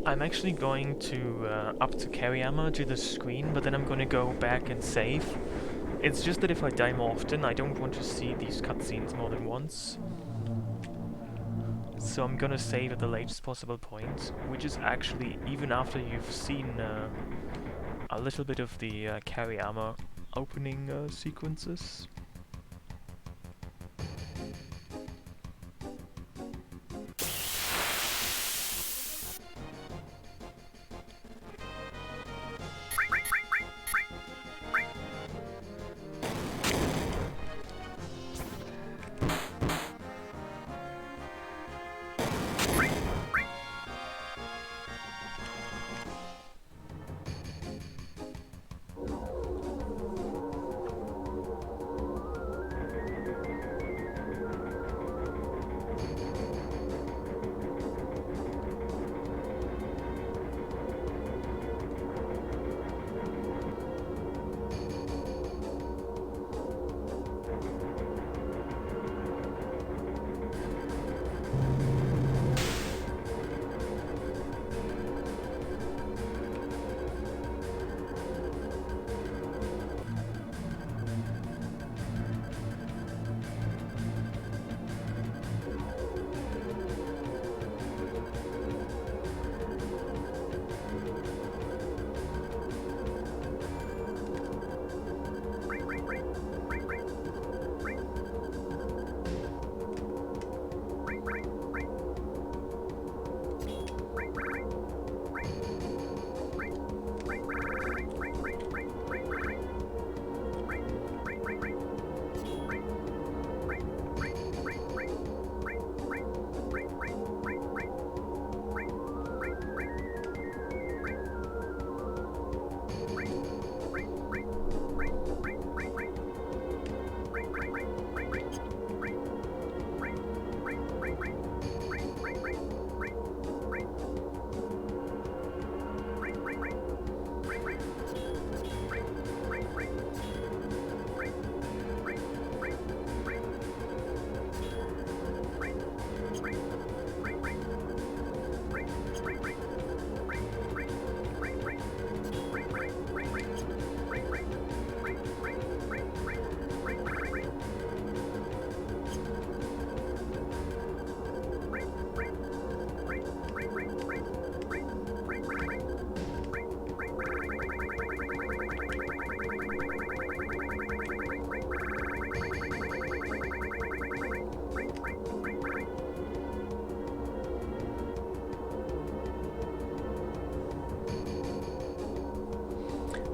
I'm actually going to up to carry armor to the screen, but then I'm gonna go back and save. It's just that if I die more often, I don't want to see these cutscenes more than once. So I'm gonna save at the latest possible point, which is actually even after you've seen a little bit of the carry armor opening sequences.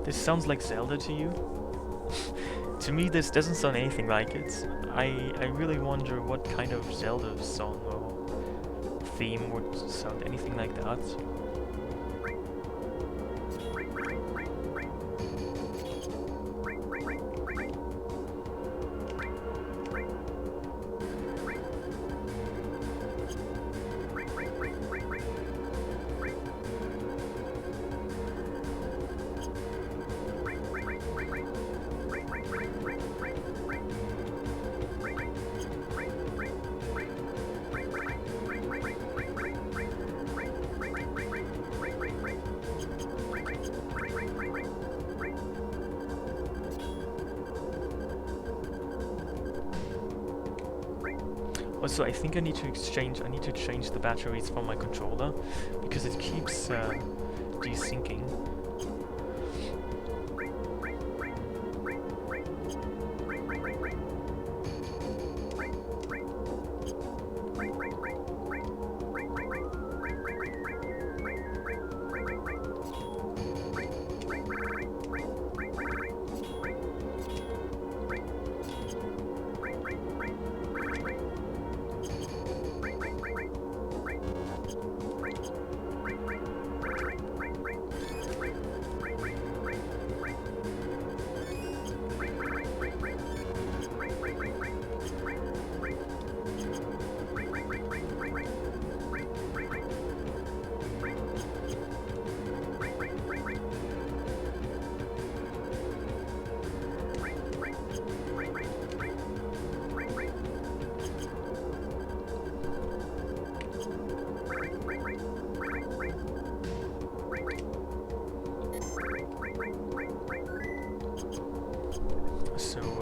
This sounds like Zelda to you? To me, this doesn't sound anything like it. I really wonder what kind of Zelda song or theme would sound anything like that. Also, I think I need to change the batteries for my controller because it keeps desyncing.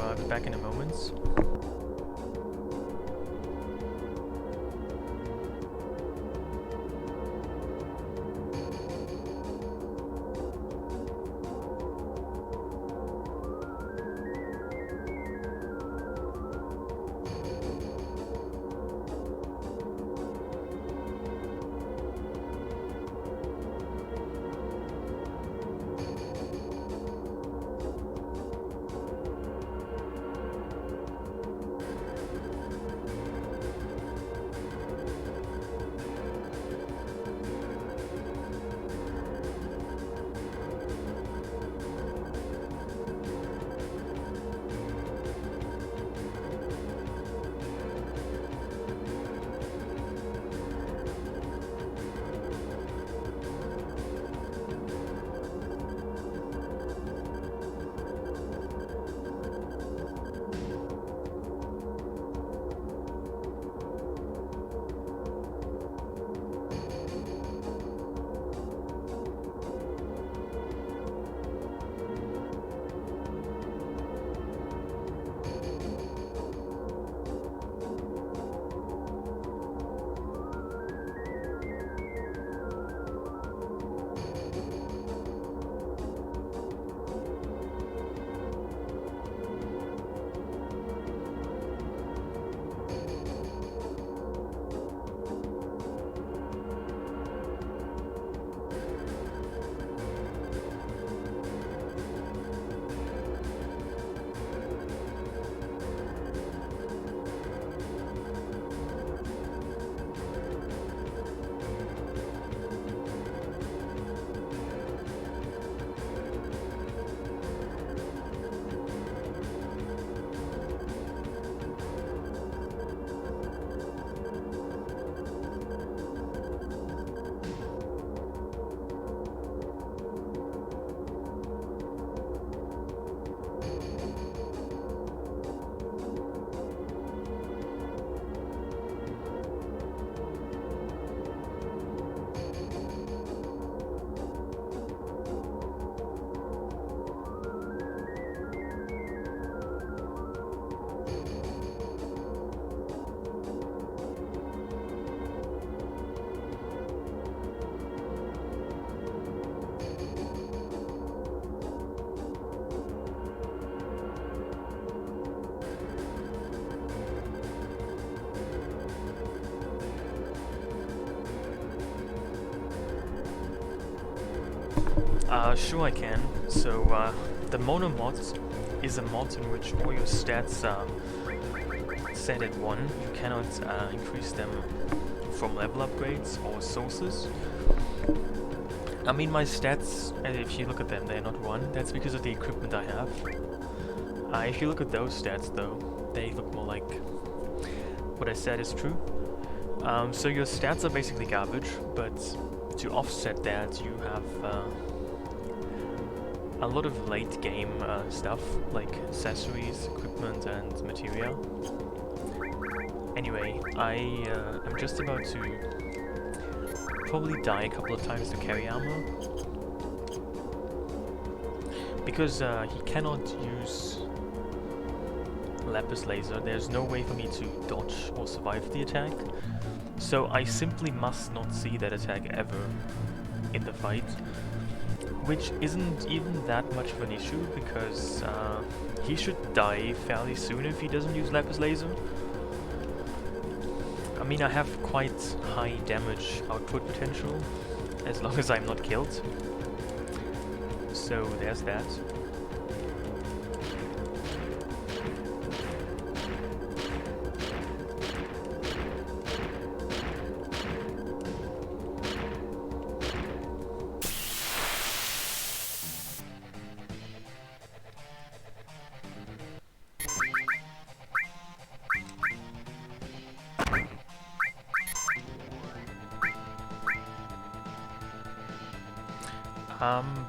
I'll be back in a moment. Sure I can. So, the Monomod is a mod in which all your stats are set at 1. You cannot increase them from level upgrades or sources. I mean, my stats, if you look at them, they're not 1. That's because of the equipment I have. If you look at those stats, though, they look more like what I said is true. So your stats are basically garbage, but to offset that, you have a lot of late game stuff, like accessories, equipment, and materia. Anyway, I'm just about to probably die a couple of times to carry armor, because he cannot use lapis laser. There's no way for me to dodge or survive the attack, so I simply must not see that attack ever in the fight, which isn't even that much of an issue, because he should die fairly soon if he doesn't use lapis laser. I mean, I have quite high damage output potential, as long as I'm not killed. So there's that.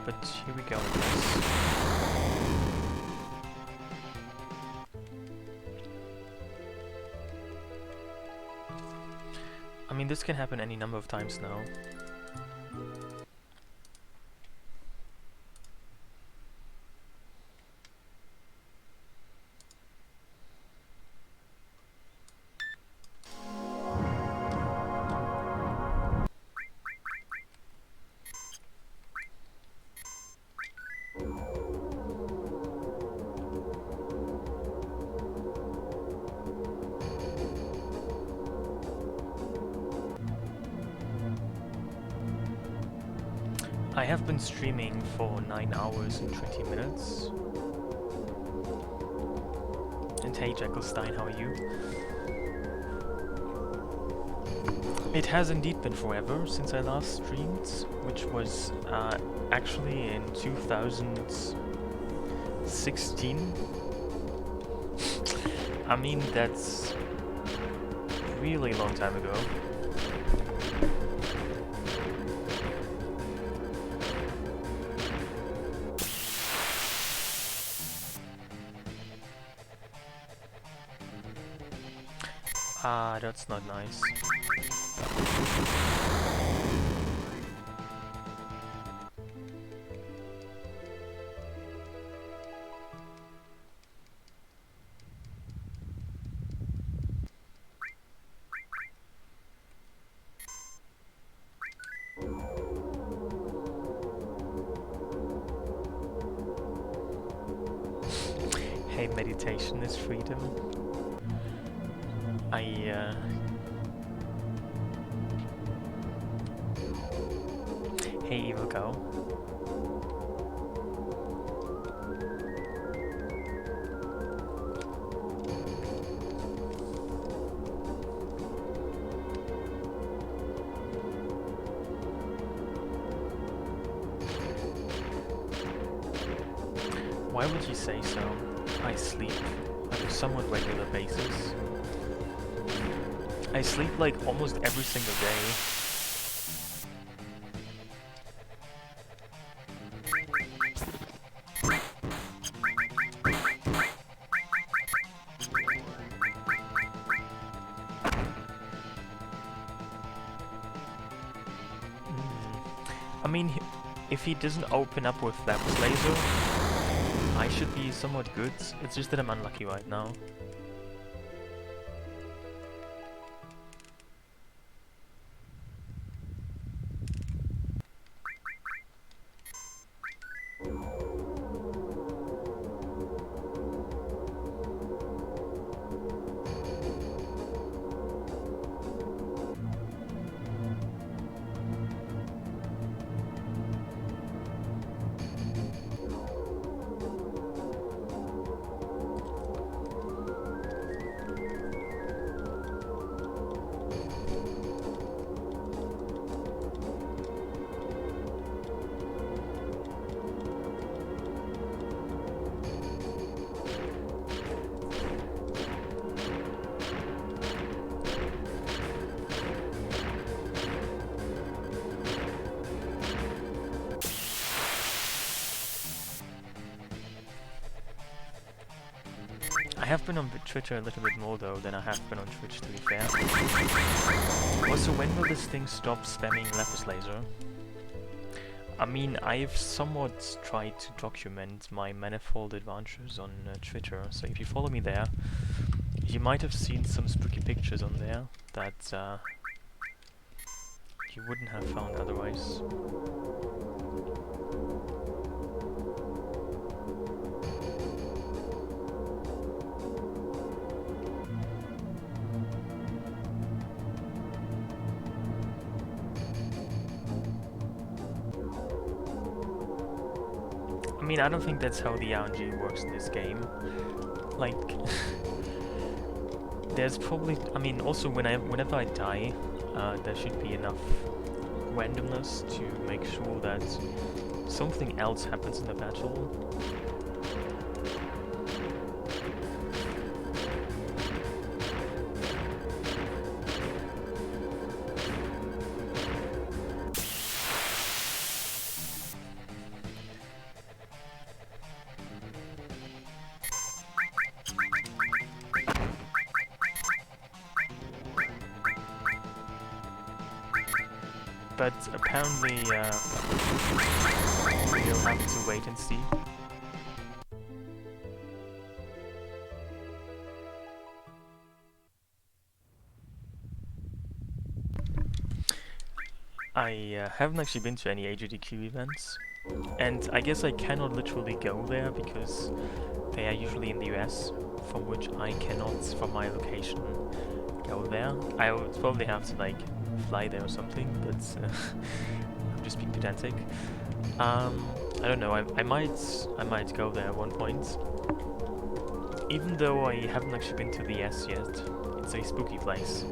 But here we go, I guess. I mean, this can happen any number of times now. I have been streaming for 9 hours and 20 minutes. And hey Jackelstein, how are you? It has indeed been forever since I last streamed, which was actually in 2016. I mean, that's really long time ago. Ah, that's not nice. Hey, meditation is freedom. Hey, evil cow. Why would you say so? I sleep on a somewhat regular basis. I sleep like almost every single day. I mean, if he doesn't open up with Lapis Laser, I should be somewhat good. It's just that I'm unlucky right now. I have been on Twitter a little bit more though than I have been on Twitch, to be fair. Also, when will this thing stop spamming Lapis Laser? I mean, I've somewhat tried to document my manifold adventures on Twitter, so if you follow me there, you might have seen some spooky pictures on there that you wouldn't have found otherwise. I mean, I don't think that's how the RNG works in this game. Like, there's probably, I mean, also whenever I die, there should be enough randomness to make sure that something else happens in the battle. But apparently, we'll have to wait and see. I haven't actually been to any AGDQ events, and I guess I cannot literally go there because they are usually in the US, from which I cannot, from my location, go there. I would probably have to like fly there or something, but I'm just being pedantic. I don't know. I might go there at one point. Even though I haven't actually been to the S yet, it's a spooky place.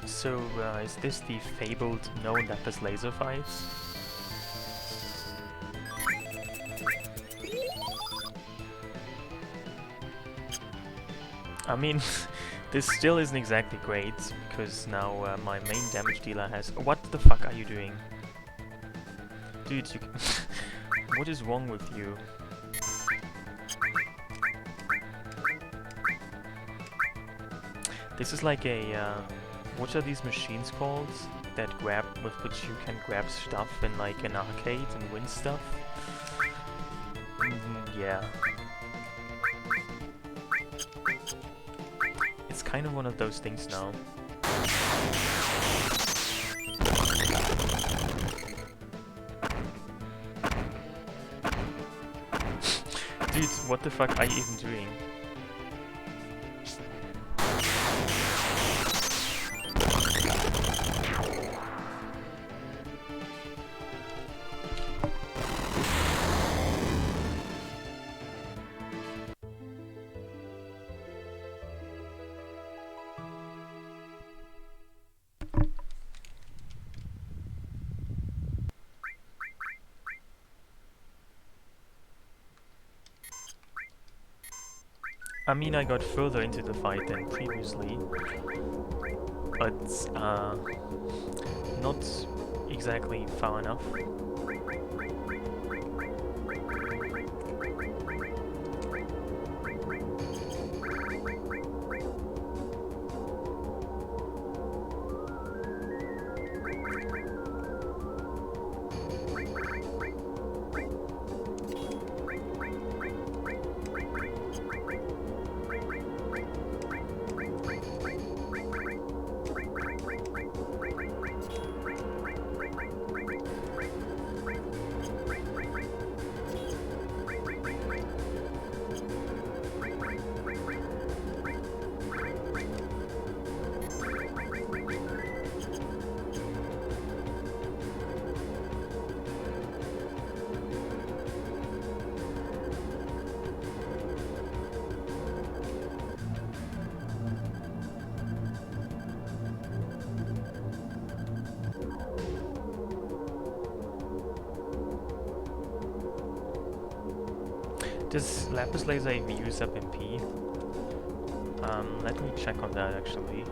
So, is this the fabled no lapis laser fights? I mean, this still isn't exactly great, because now my main damage dealer has... What the fuck are you doing? Dude, you what is wrong with you? This is like a... what are these machines called? That grab... with which you can grab stuff in like an arcade and win stuff? Yeah. It's kind of one of those things now. Dude, what the fuck are you even doing? I mean, I got further into the fight than previously, but not exactly far enough. Does lapis laser even use up MP? Let me check on that actually.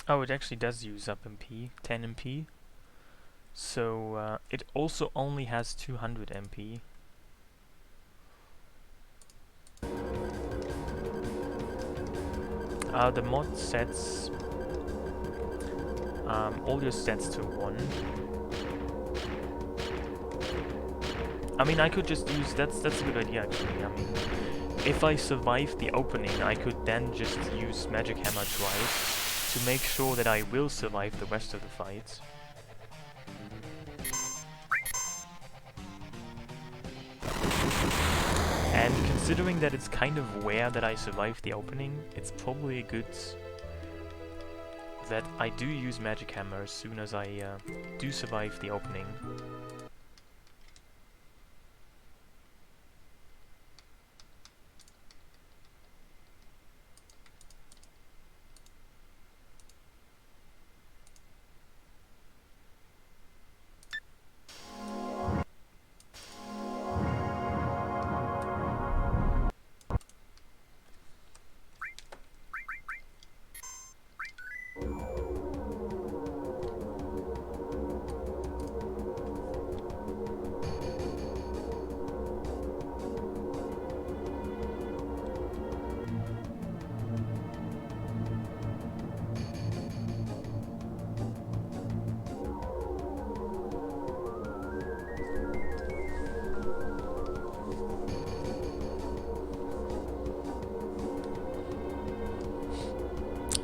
Oh, it actually does use up MP, 10 MP. So it also only has 200 MP. The mod sets all your stats to 1. I mean, I could just use... That's a good idea actually. I mean, if I survive the opening, I could then just use Magic Hammer twice to make sure that I will survive the rest of the fight. And considering that it's kind of rare that I survive the opening, it's probably a good that I do use Magic Hammer as soon as I do survive the opening.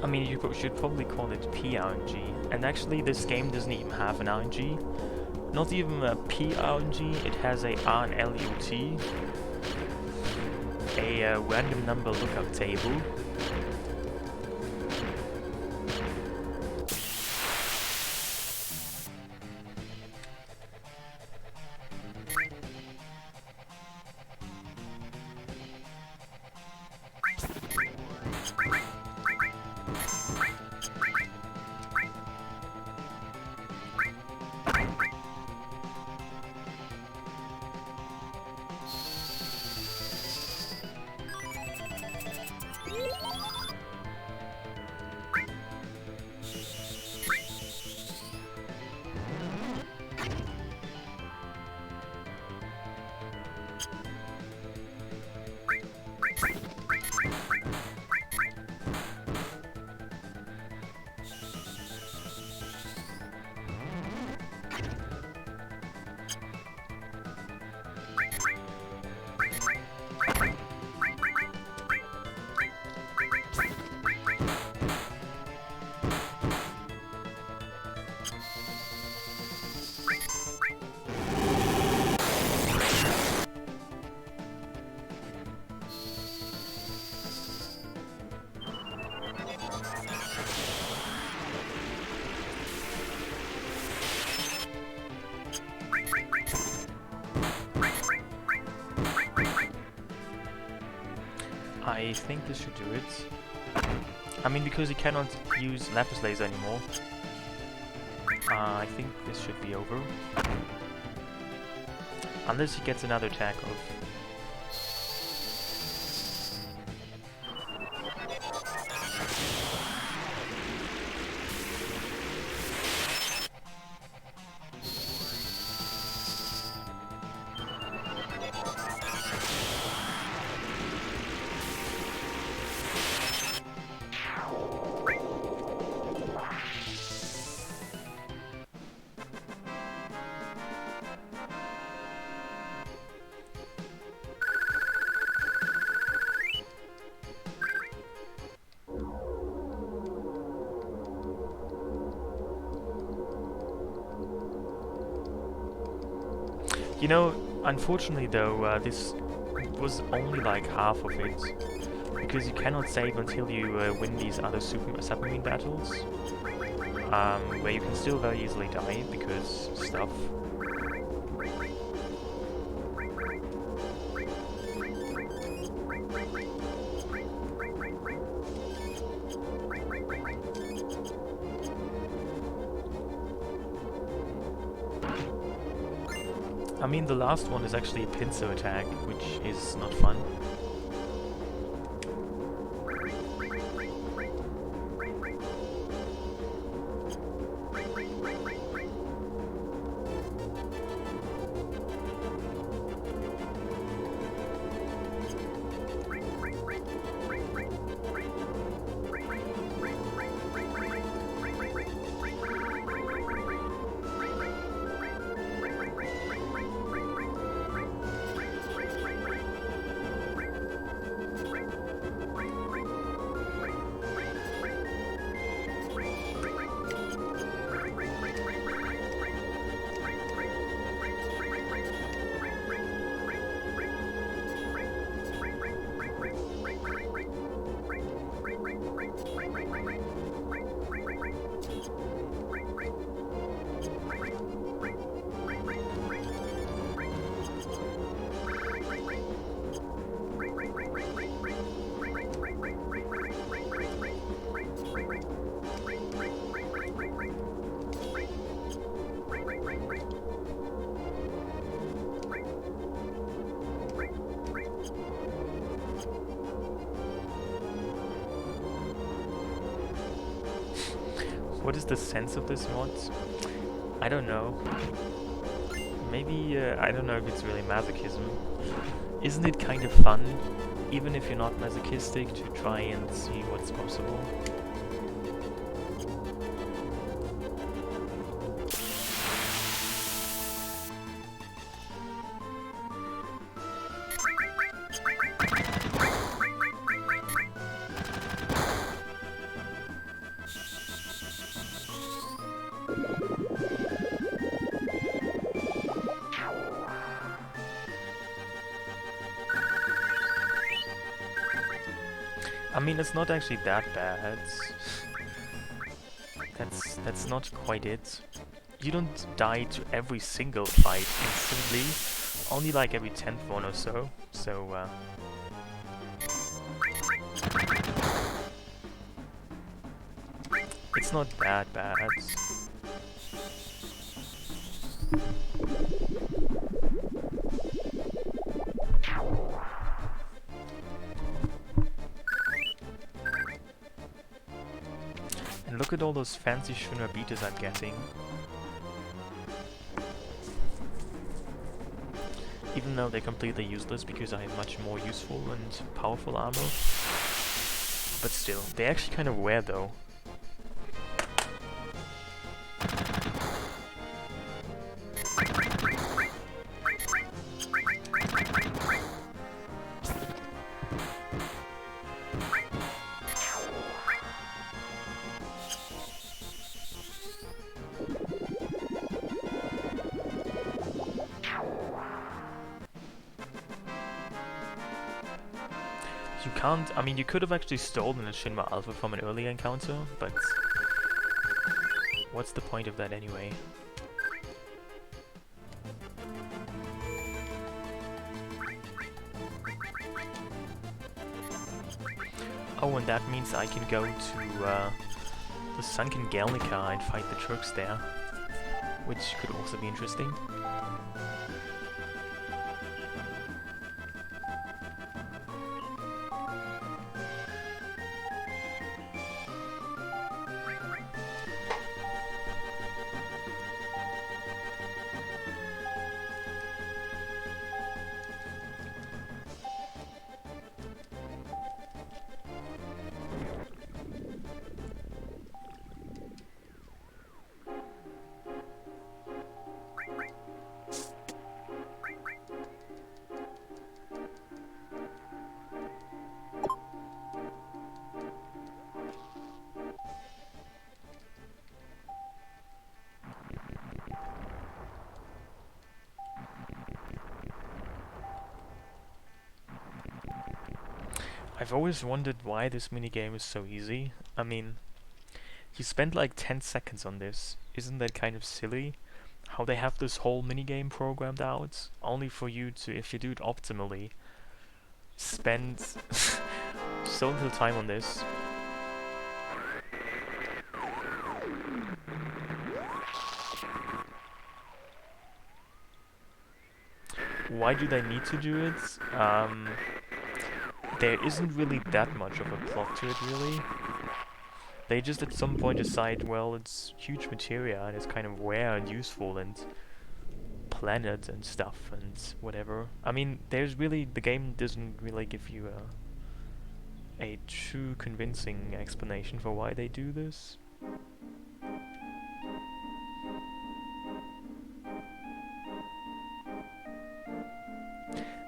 I mean, you should probably call it PRNG, and actually this game doesn't even have an RNG. Not even a PRNG, it has a RNLUT, a random number lookup table. I think this should do it. I mean, because he cannot use Lapis Laser anymore, I think this should be over. Unless he gets another attack of... You know, unfortunately though, this was only like half of it, because you cannot save until you win these other submarine battles, where you can still very easily die because stuff. I mean, the last one is actually a pincer attack, which is not fun. What is the sense of this mod? I don't know. Maybe, I don't know if it's really masochism. Isn't it kind of fun, even if you're not masochistic, to try and see what's possible? I mean, it's not actually that bad. That's not quite it. You don't die to every single fight instantly, only like every 10th one or so. So, it's not that bad. And look at all those fancy Shunra beaters I'm getting. Even though they're completely useless because I have much more useful and powerful armor. But still, they're actually kind of rare though. You can't, I mean, you could have actually stolen a Shinra Alpha from an earlier encounter, but what's the point of that anyway? Oh, and that means I can go to the sunken Galnica and fight the Turks there, which could also be interesting. I've always wondered why this minigame is so easy. I mean, you spend like 10 seconds on this. Isn't that kind of silly? How they have this whole minigame programmed out, only for you to, if you do it optimally, spend so little time on this. Why do they need to do it? There isn't really that much of a plot to it, really. They just at some point decide, well, it's huge materia and it's kind of rare and useful and planet and stuff and whatever. I mean, there's really, the game doesn't really give you a true convincing explanation for why they do this.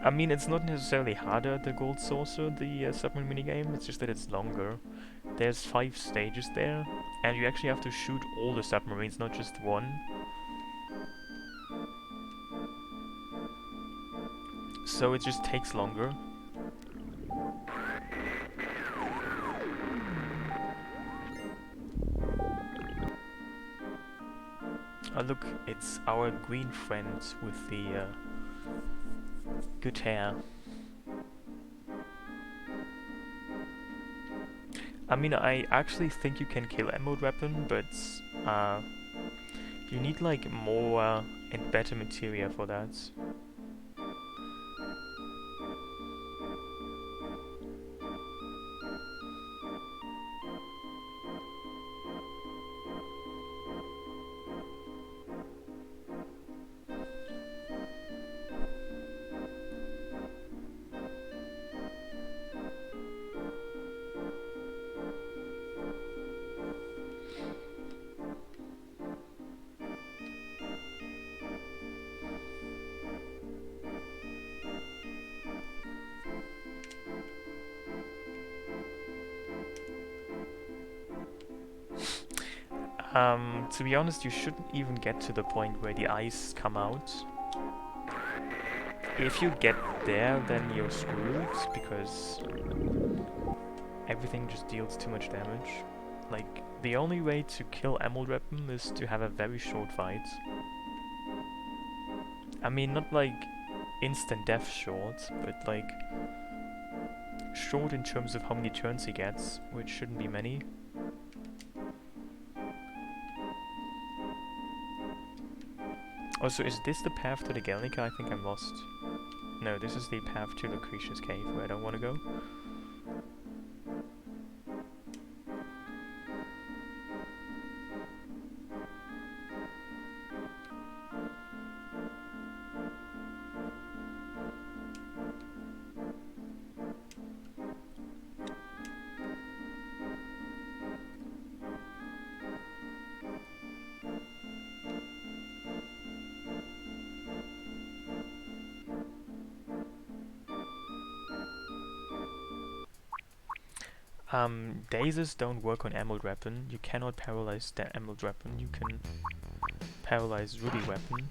I mean, it's not necessarily harder, the Gold Saucer, the submarine minigame, it's just that it's longer. There's 5 stages there, and you actually have to shoot all the submarines, not just one. So it just takes longer. Oh look, it's our green friend with the good hair. I mean, I actually think you can kill Emerald Weapon, but you need like more and better materia for that. To be honest, you shouldn't even get to the point where the eyes come out. If you get there, then you're screwed, because everything just deals too much damage. Like, the only way to kill Emerald Weapon is to have a very short fight. I mean, not like instant death short, but like short in terms of how many turns he gets, which shouldn't be many. Also, is this the path to the Galnica? I think I'm lost. No, this is the path to Lucretia's cave, where I don't want to go. Dazes don't work on Emerald Weapon. You cannot paralyze the Emerald Weapon. You can paralyze Ruby Weapon.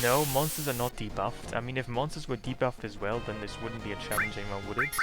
No, monsters are not debuffed. I mean, if monsters were debuffed as well, then this wouldn't be a challenge anymore, would it?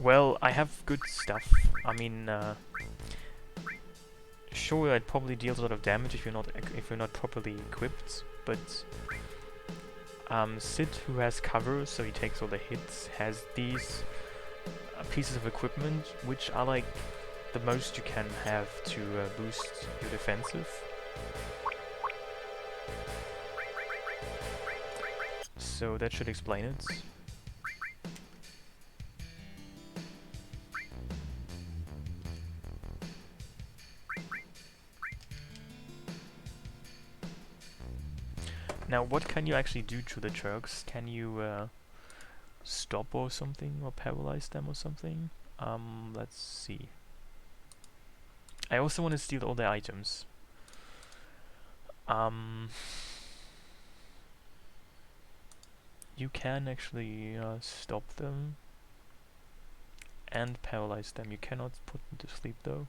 Well, I have good stuff. I mean, sure, it probably deals a lot of damage if you're not properly equipped, but Sid, who has cover, so he takes all the hits, has these pieces of equipment, which are like the most you can have to boost your defensive. So that should explain it. Now, what can you actually do to the Turks? Can you stop or something, or paralyze them or something? Let's see. I also want to steal all their items. You can actually stop them and paralyze them. You cannot put them to sleep though.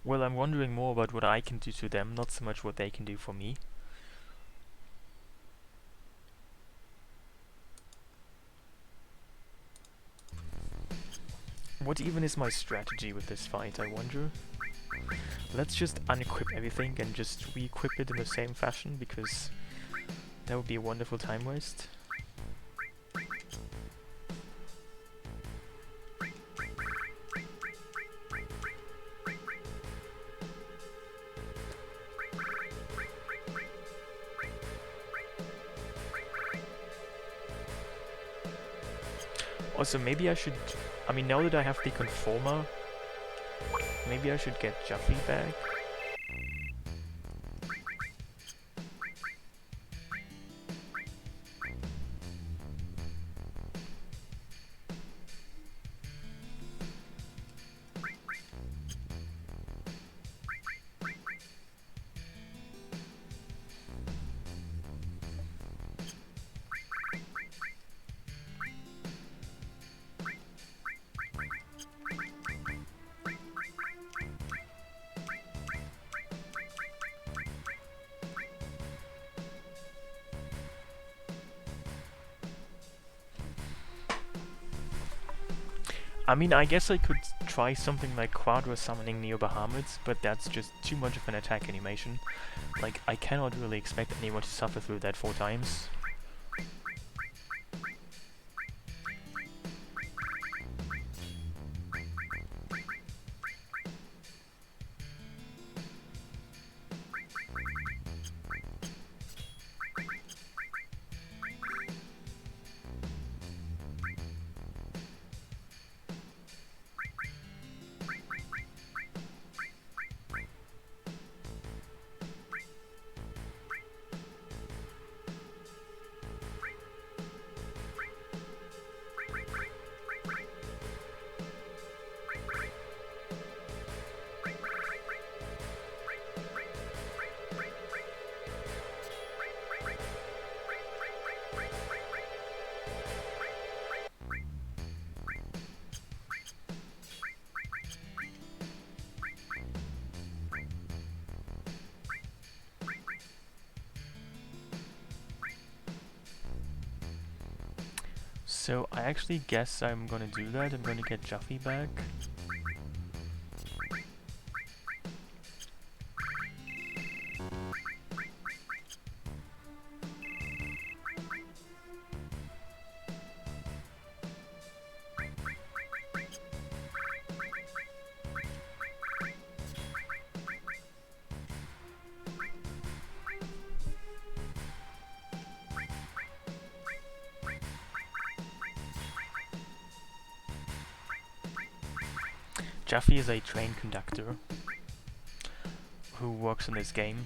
Well, I'm wondering more about what I can do to them, not so much what they can do for me. What even is my strategy with this fight, I wonder? Let's just unequip everything and just re-equip it in the same fashion, because that would be a wonderful time waste. Also, maybe I should... I mean, now that I have the Conformer, maybe I should get Juffy back. I mean, I guess I could try something like Quadra summoning Neo Bahamut, but that's just too much of an attack animation. Like, I cannot really expect anyone to suffer through that 4 times. So I actually guess I'm gonna do that. I'm gonna get Juffy back. Juffy is a train conductor who works in this game.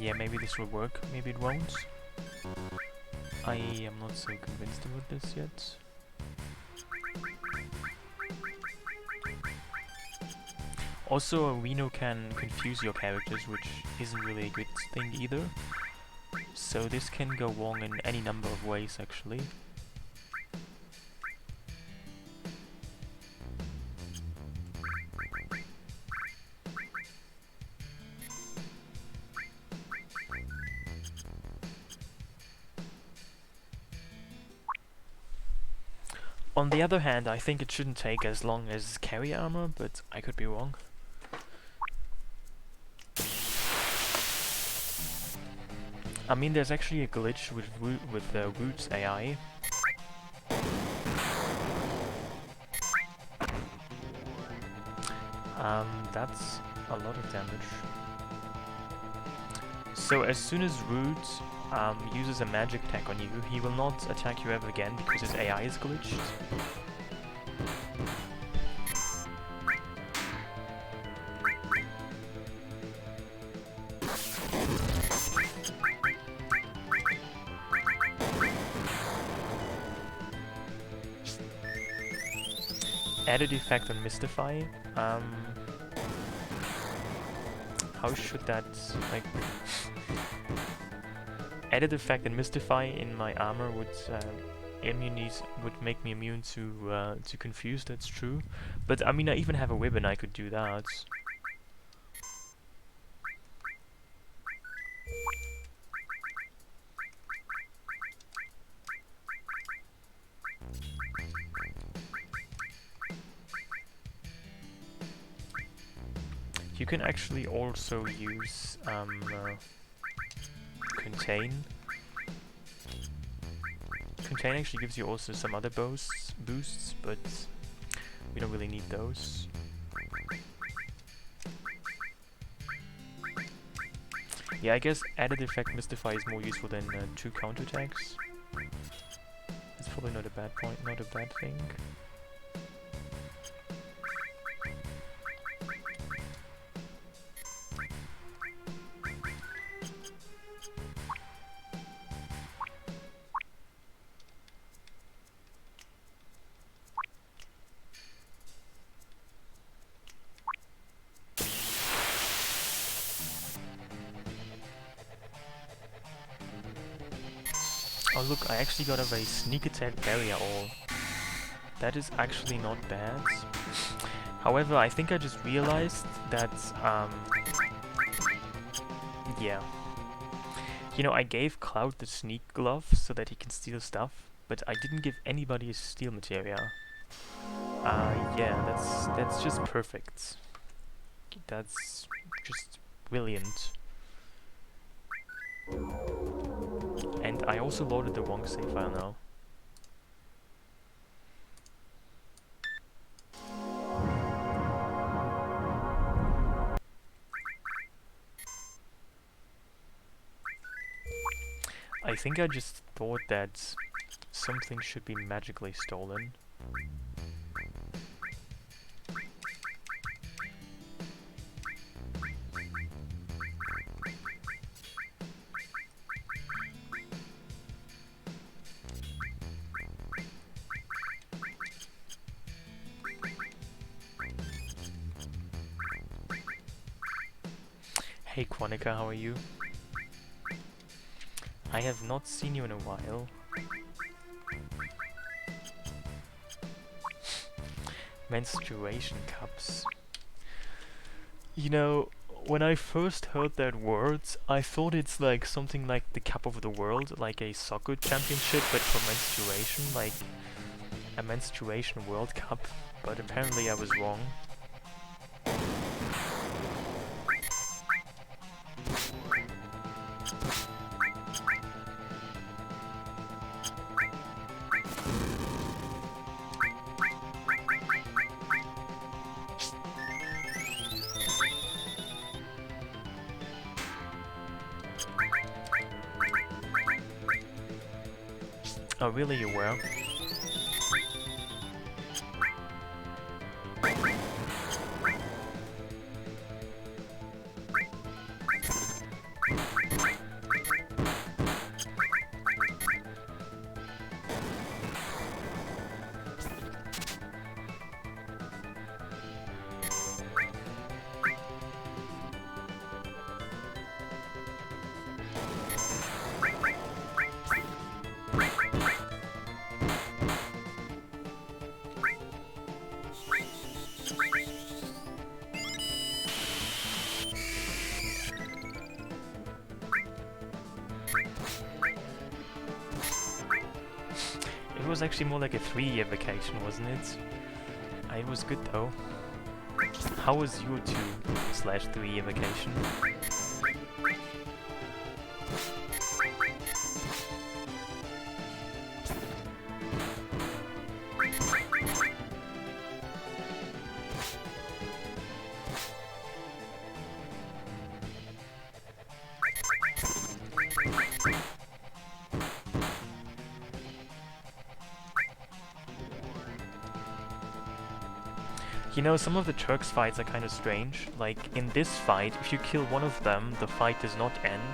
yeah, maybe this will work, maybe it won't. I am not so convinced about this yet. Also, a Reno can confuse your characters, which isn't really a good thing either. So this can go wrong in any number of ways, actually. On the other hand, I think it shouldn't take as long as carry armor, but I could be wrong. I mean, there's actually a glitch with Root's AI. That's a lot of damage. So as soon as Root uses a magic attack on you, he will not attack you ever again because his AI is glitched. Added effect on Mystify. How should that, like... Added effect and Mystify in my armor would would make me immune to Confuse, that's true. But I mean, I even have a whip and I could do that. You can actually also use Contain. Contain actually gives you also some other boosts, but we don't really need those. Yeah, I guess added effect Mystify is more useful than 2 counterattacks. It's probably not a bad point, not a bad thing. Oh look, I actually got a very sneak attack barrier all. That is actually not bad. However, I think I just realized that, yeah. You know, I gave Cloud the sneak glove so that he can steal stuff, but I didn't give anybody a steal materia. Yeah, that's just perfect. That's just brilliant. And I also loaded the wrong save file now. I think I just thought that something should be magically stolen. Hey Quanica, how are you? I have not seen you in a while. Menstruation cups. You know, when I first heard that word, I thought it's like something like the Cup of the World, like a soccer championship, but for menstruation, like a menstruation World Cup. But apparently I was wrong. Oh really, you were? It was actually more like a 3-year vacation, wasn't it? It was good though. How was your 2/3-year vacation? You know, some of the Turks fights are kind of strange. Like, in this fight, if you kill one of them, the fight does not end.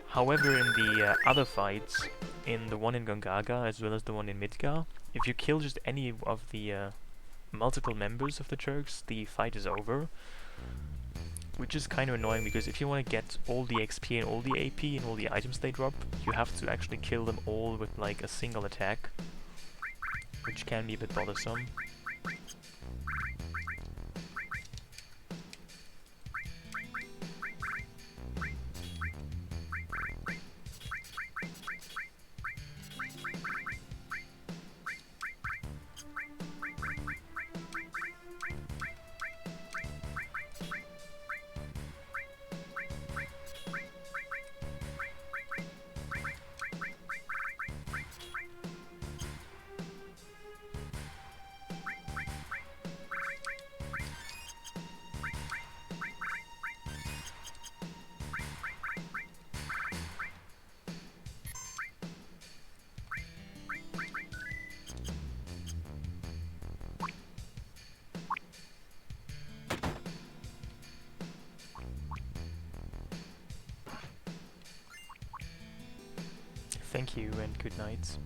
However, in the other fights, in the one in Gongaga as well as the one in Midgar, if you kill just any of the multiple members of the Turks, the fight is over. Which is kind of annoying, because if you want to get all the XP and all the AP and all the items they drop, you have to actually kill them all with like a single attack. Which can be a bit bothersome. Thank you and good night.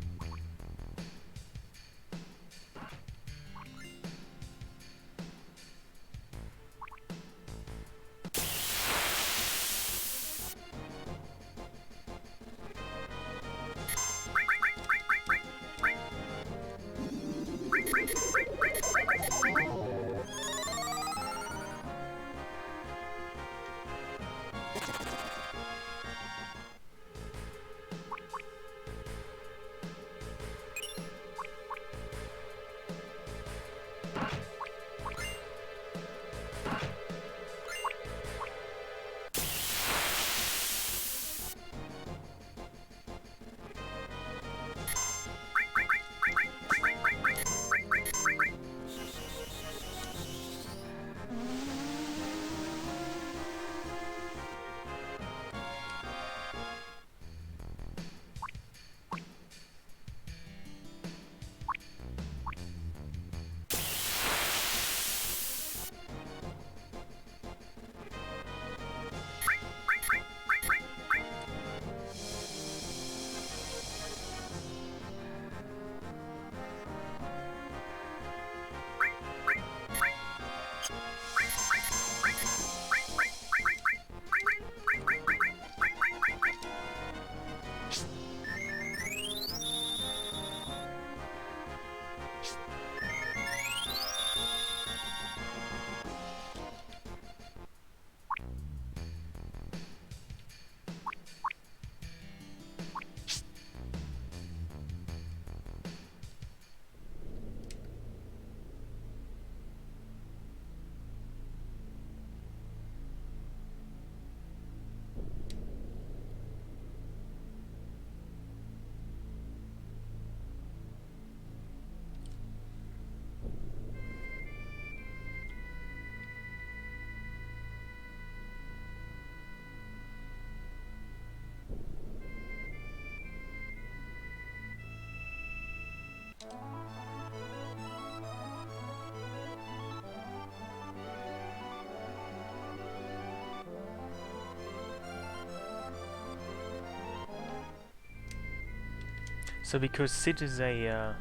So because Sid is a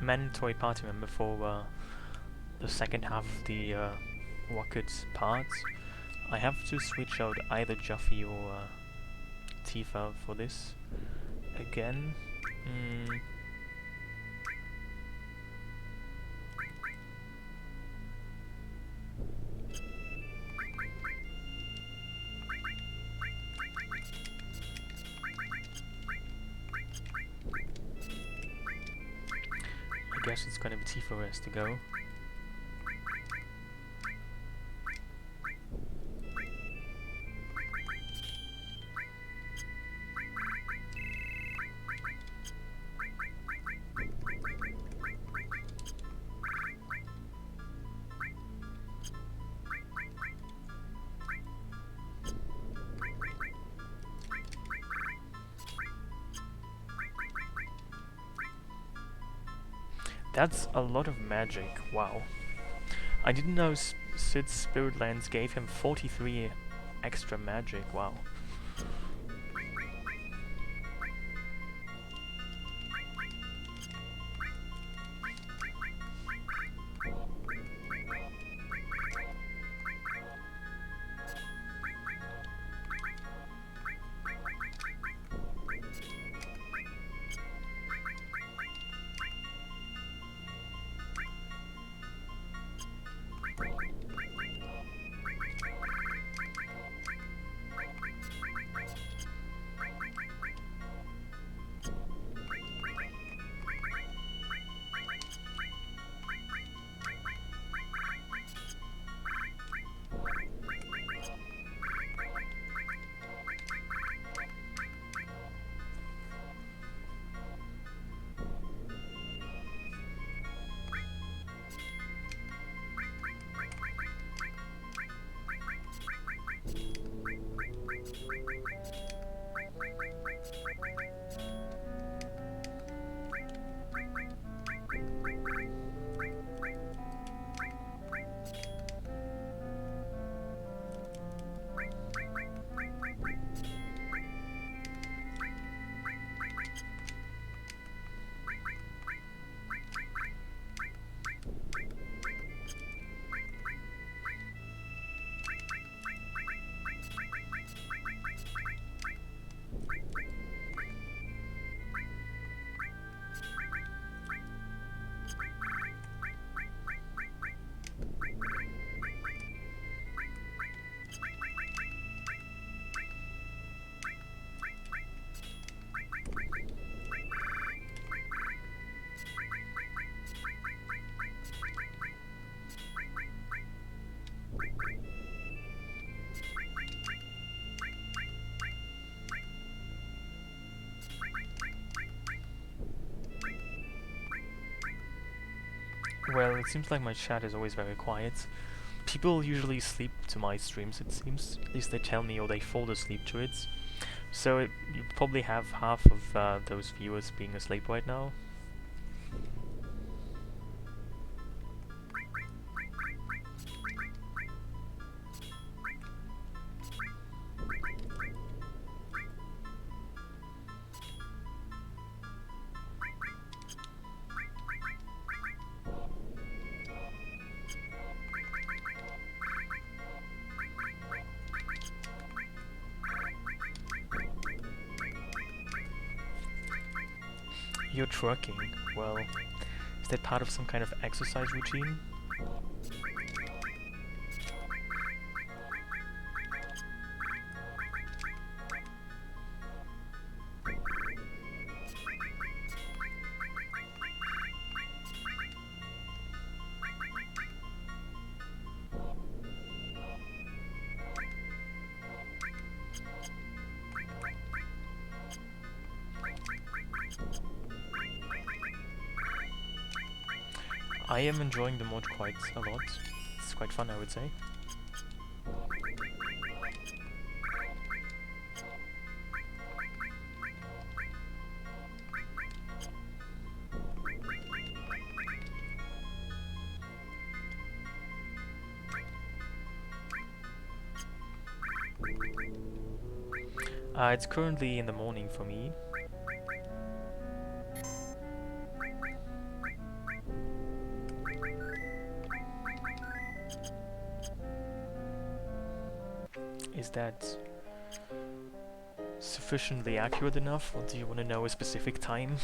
mandatory party member for the second half of the Rocket parts, I have to switch out either Juffy or Tifa for this. Again. guess it's gonna be Tifa has to go. That's a lot of magic, wow. I didn't know Sid's Spirit Lens gave him 43 extra magic, wow. Well, it seems like my chat is always very quiet. People usually sleep to my streams, it seems. At least they tell me, or they fall asleep to it. So you probably have half of those viewers being asleep right now. You're trucking. Well, is that part of some kind of exercise routine? I am enjoying the mod quite a lot. It's quite fun, I would say. It's currently in the morning for me. Is that sufficiently accurate enough, or do you want to know a specific time?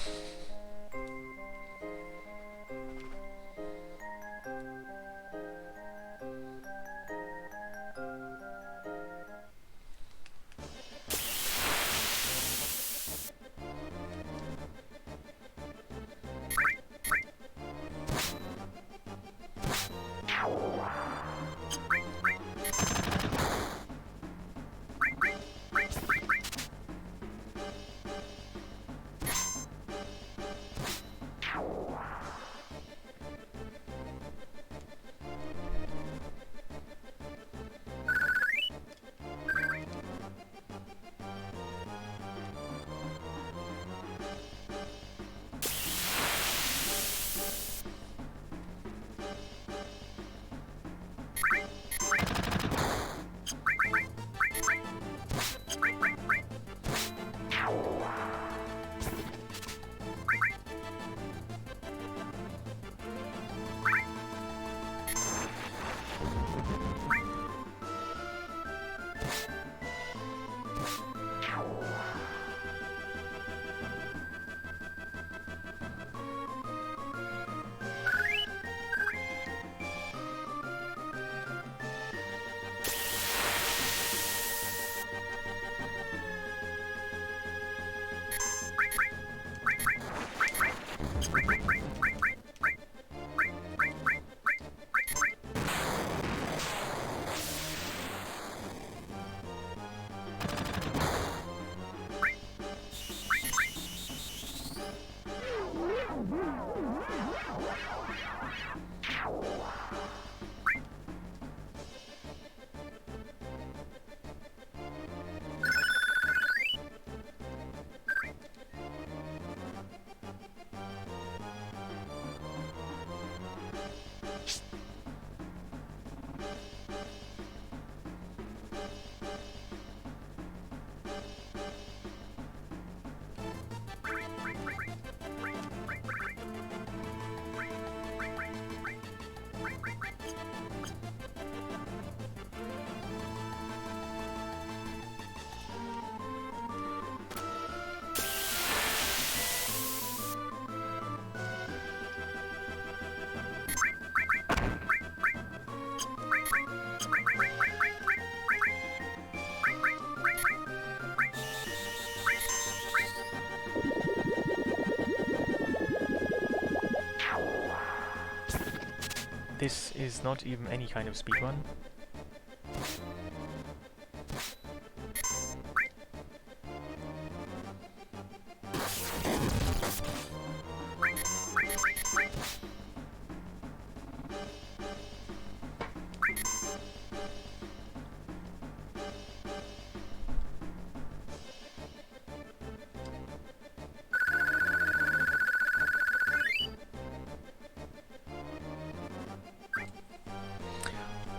This is not even any kind of speedrun.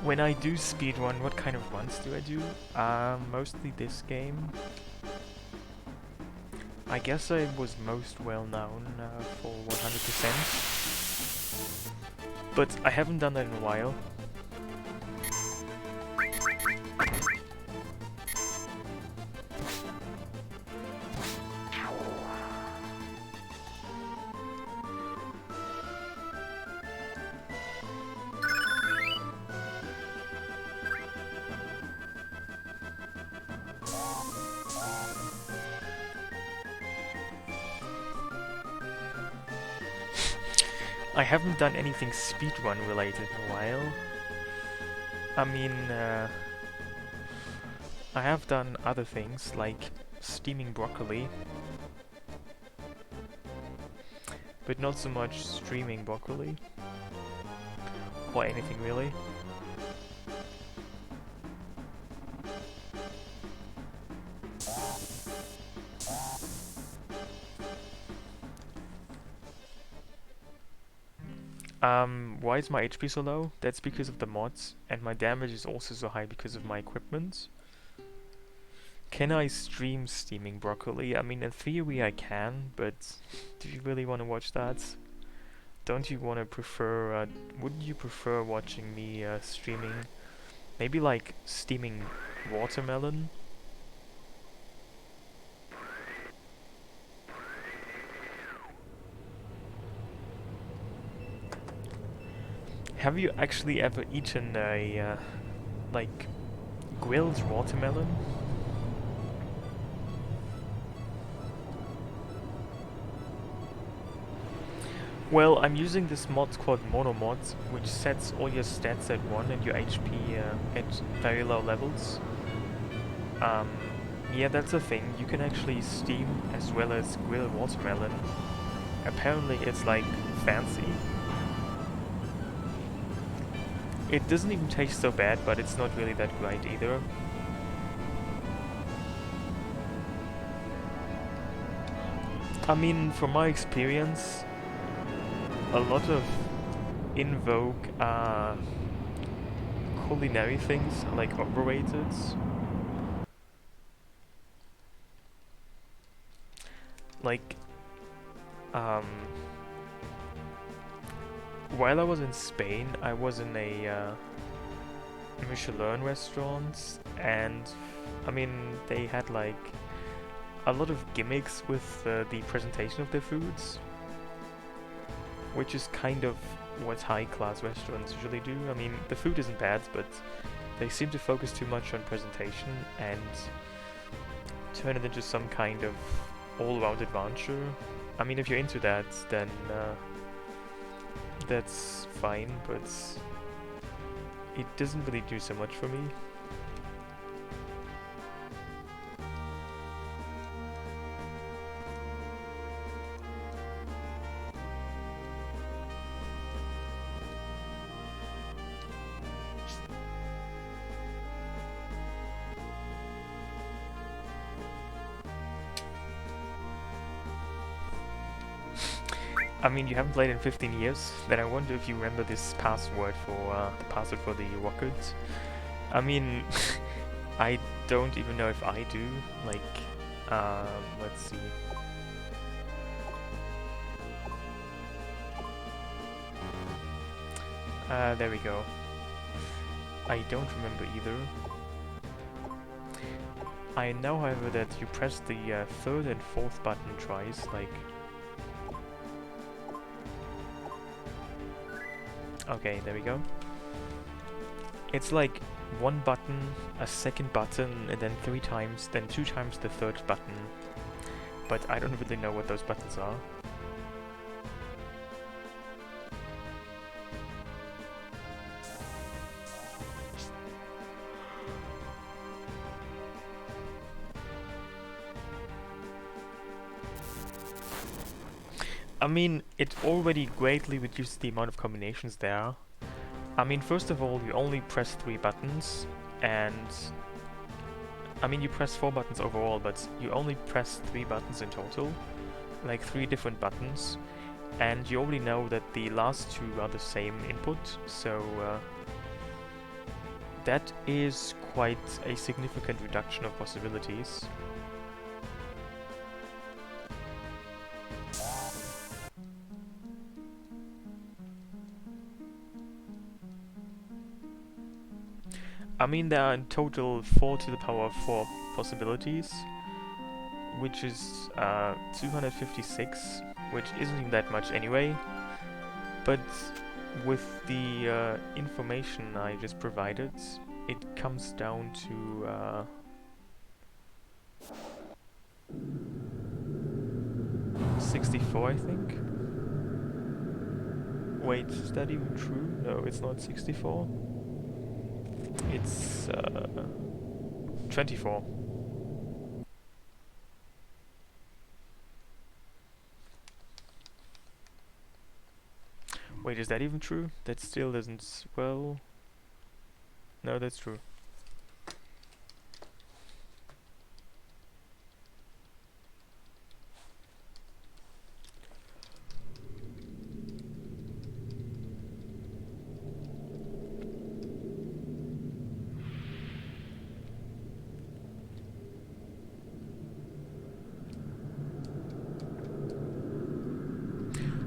When I do speedrun, what kind of runs do I do? Mostly this game. I guess I was most well known for 100%, but I haven't done that in a while. I haven't done anything speedrun related in a while. I mean, I have done other things like steaming broccoli, but not so much streaming broccoli or anything really. Why is my HP so low? That's because of the mods, and my damage is also so high because of my equipment. Can I stream steaming broccoli? I mean, in theory I can, but do you really want to watch that? Don't you want to prefer, wouldn't you prefer watching me streaming, maybe like steaming watermelon? Have you actually ever eaten a, like, grilled watermelon? Well, I'm using this mod called Monomod, which sets all your stats at 1 and your HP at very low levels. Yeah, that's a thing. You can actually steam as well as grill watermelon. Apparently it's like fancy. It doesn't even taste so bad, but it's not really that great either. I mean, from my experience, a lot of in vogue culinary things are like overrated. Like, while I was in Spain, I was in a Michelin restaurant, and I mean, they had like a lot of gimmicks with the presentation of their foods, which is kind of what high-class restaurants usually do. I mean, the food isn't bad, but they seem to focus too much on presentation and turn it into some kind of all-round adventure. I mean, if you're into that, then that's fine, but it doesn't really do so much for me. I mean, you haven't played in 15 years, then I wonder if you remember this password for the password for the rocket. I mean, I don't even know if I do. Like, let's see. There we go. I don't remember either. I know, however, that you press the third and fourth button twice, like... Okay, there we go. It's like one button, a second button, and then 3 times, then 2 times the third button. But I don't really know what those buttons are. I mean, it already greatly reduced the amount of combinations there. I mean, first of all, you only press 3 buttons, and... I mean, you press 4 buttons overall, but you only press 3 buttons in total. Like 3 different buttons. And you already know that the last 2 are the same input, so... that is quite a significant reduction of possibilities. I mean, there are in total 4 to the power of 4 possibilities, which is 256, which isn't even that much anyway. But with the information I just provided, it comes down to 64, I think. Wait, is that even true? No, it's not 64. It's 24. Wait, is that even true? That still doesn't... well... No, that's true.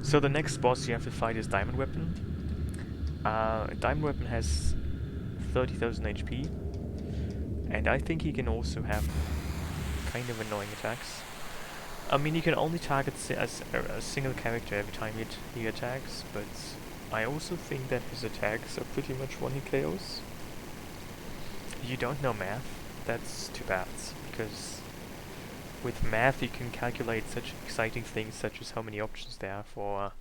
So the next boss you have to fight is Diamond Weapon. Diamond Weapon has 30,000 HP, and I think he can also have kind of annoying attacks. I mean, he can only target a single character every time he attacks, but I also think that his attacks are pretty much one-hit KOs. You don't know math? That's too bad, because with math you can calculate such exciting things such as how many options there are for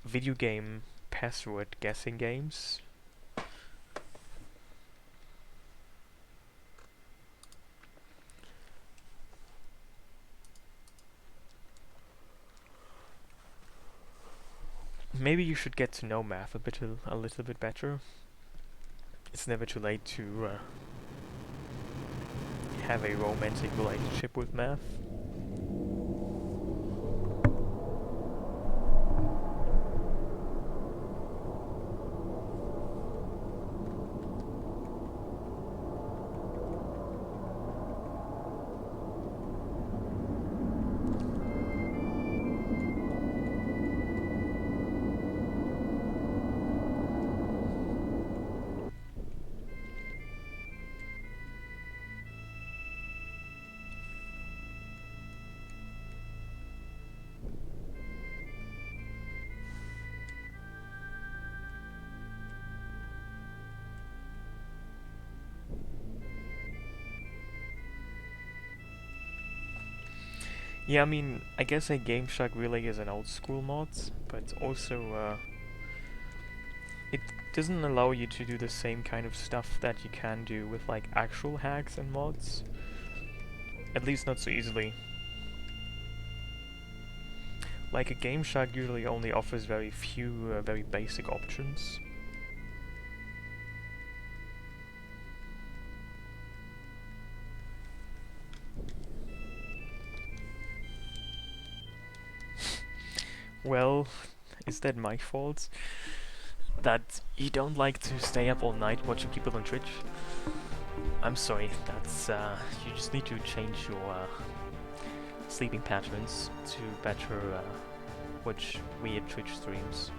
video game password guessing games. Maybe you should get to know math a little bit better. It's never too late to have a romantic relationship with math. Yeah, I mean, I guess a Game Shark really is an old school mod, but also it doesn't allow you to do the same kind of stuff that you can do with like actual hacks and mods. At least not so easily. Like a Game Shark usually only offers very few, very basic options. Well, is that my fault? That you don't like to stay up all night watching people on Twitch? I'm sorry, that's, you just need to change your, sleeping patterns to better, watch weird Twitch streams.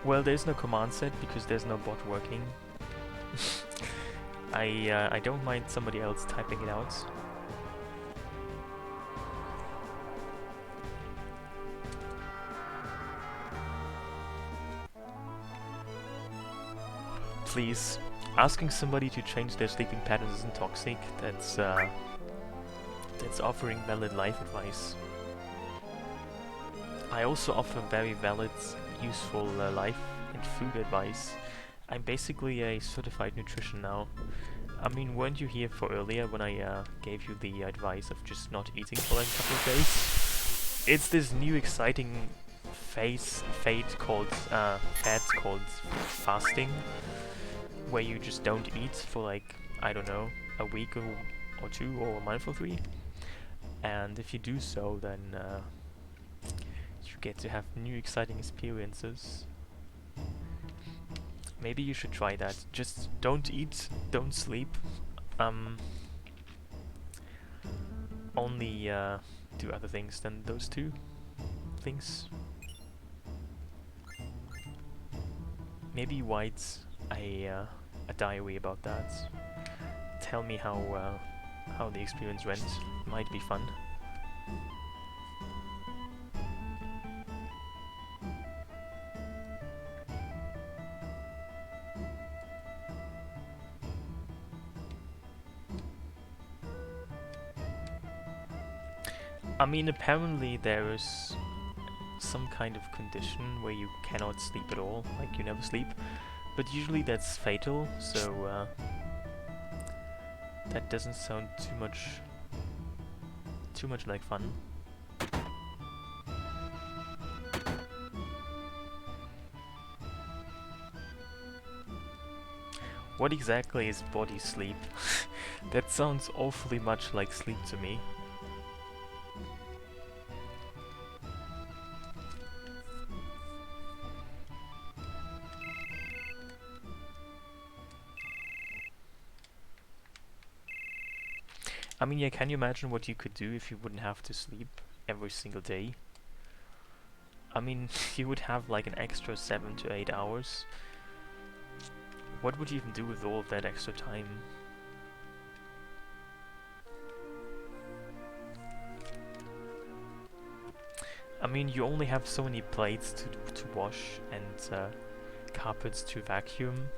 Well, there's no command set because there's no bot working. I don't mind somebody else typing it out. Please, asking somebody to change their sleeping patterns isn't toxic. That's offering valid life advice. I also offer very valid, useful life and food advice. I'm basically a certified nutrition now. I mean, weren't you here for earlier when I gave you the advice of just not eating for like a couple of days? It's this new exciting fad called fasting, where you just don't eat for like, I don't know, a week or two or a month or three. And if you do so, then you get to have new exciting experiences. Maybe you should try that. Just don't eat, don't sleep. Only do other things than those two things. Maybe write a diary about that. Tell me how the experience went. Might be fun. I mean, apparently there is some kind of condition where you cannot sleep at all, like you never sleep, but usually that's fatal, so that doesn't sound too much like fun. What exactly is body sleep? That sounds awfully much like sleep to me. I mean, yeah, can you imagine what you could do if you wouldn't have to sleep every single day? I mean, you would have like an extra 7 to 8 hours. What would you even do with all of that extra time? I mean, you only have so many plates to wash and carpets to vacuum.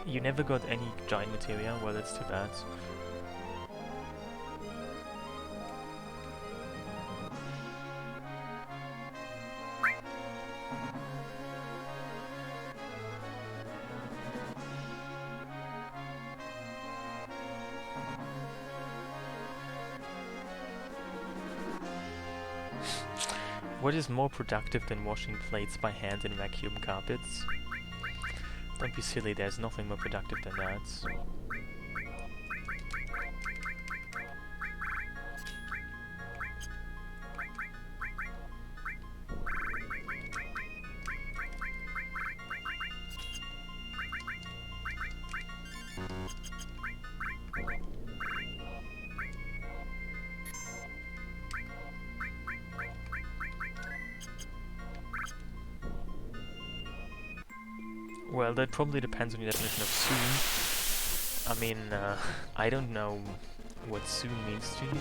You never got any giant materia? Well, that's too bad. What is more productive than washing plates by hand and vacuum carpets? Don't be silly, there's nothing more productive than that. Well, that probably depends on your definition of soon. I mean, I don't know what soon means to you.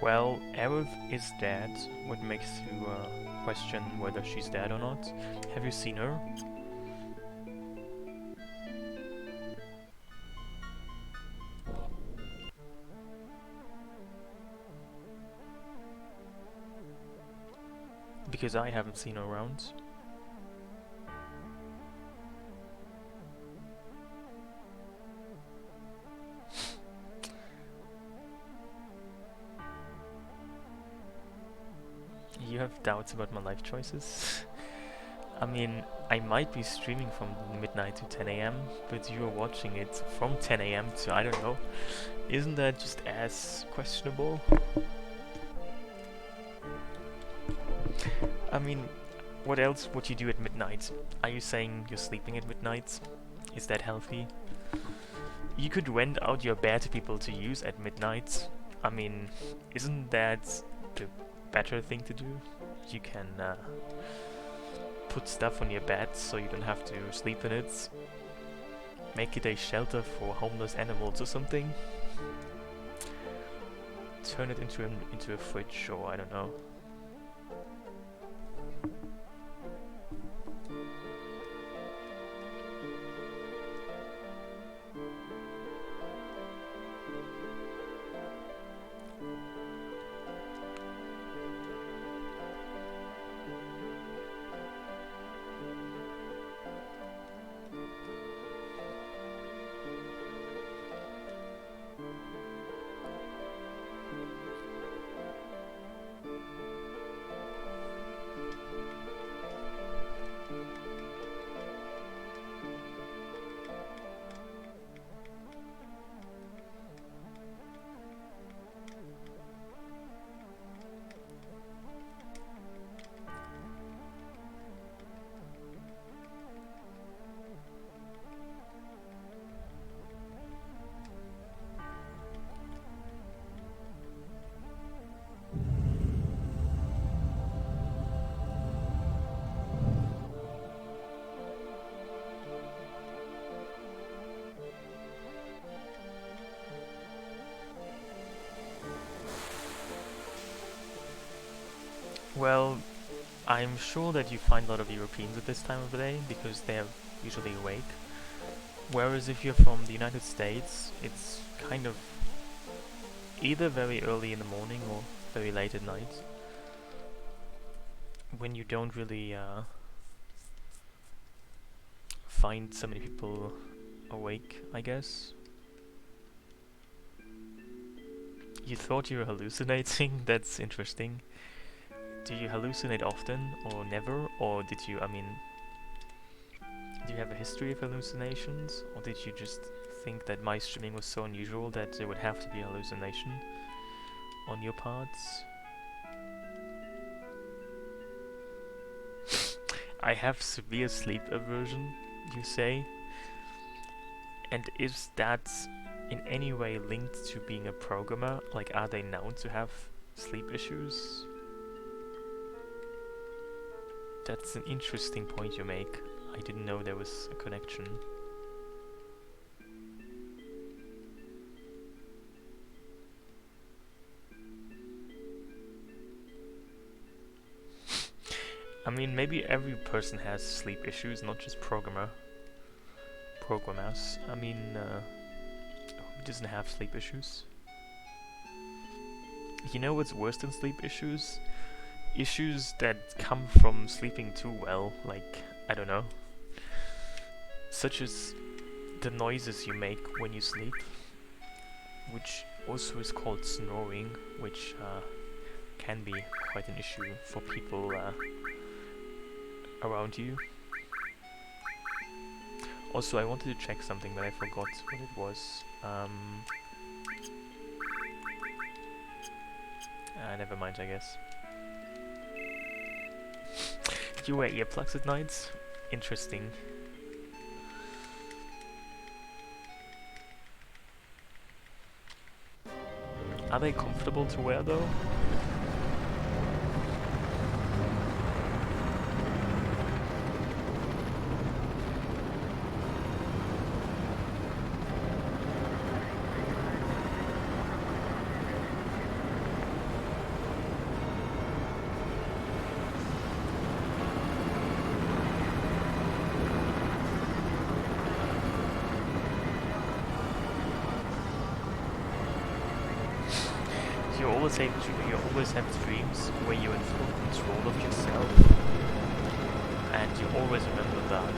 Well, Aerith is dead, what makes you question whether she's dead or not. Have you seen her? Because I haven't seen her around. You have doubts about my life choices? I mean, I might be streaming from midnight to 10 AM, but you're watching it from 10 AM to, I don't know. Isn't that just as questionable? I mean, what else would you do at midnight? Are you saying you're sleeping at midnight? Is that healthy? You could rent out your bed to people to use at midnight. I mean, isn't that the better thing to do? You can put stuff on your bed so you don't have to sleep in it. Make it a shelter for homeless animals or something. Turn it into a fridge, or I don't know. Well, I'm sure that you find a lot of Europeans at this time of the day because they are usually awake. Whereas if you're from the United States, it's kind of either very early in the morning or very late at night, when you don't really find so many people awake, I guess. You thought you were hallucinating? That's interesting. Do you hallucinate often or never? Or did you, I mean, do you have a history of hallucinations? Or did you just think that my streaming was so unusual that there would have to be a hallucination on your parts? I have severe sleep aversion, you say? And is that in any way linked to being a programmer? Like, are they known to have sleep issues? That's an interesting point you make. I didn't know there was a connection. I mean, maybe every person has sleep issues, not just programmers. I mean, who doesn't have sleep issues? You know what's worse than sleep issues? issues that come from sleeping too well, like, I don't know, such as the noises you make when you sleep, which also is called snoring, which can be quite an issue for people around you. Also, I wanted to check something, but I forgot what it was. Never mind, I guess. You wear earplugs at night? Interesting. Are they comfortable to wear though? You always have dreams where you're in full control of yourself, and you always remember that.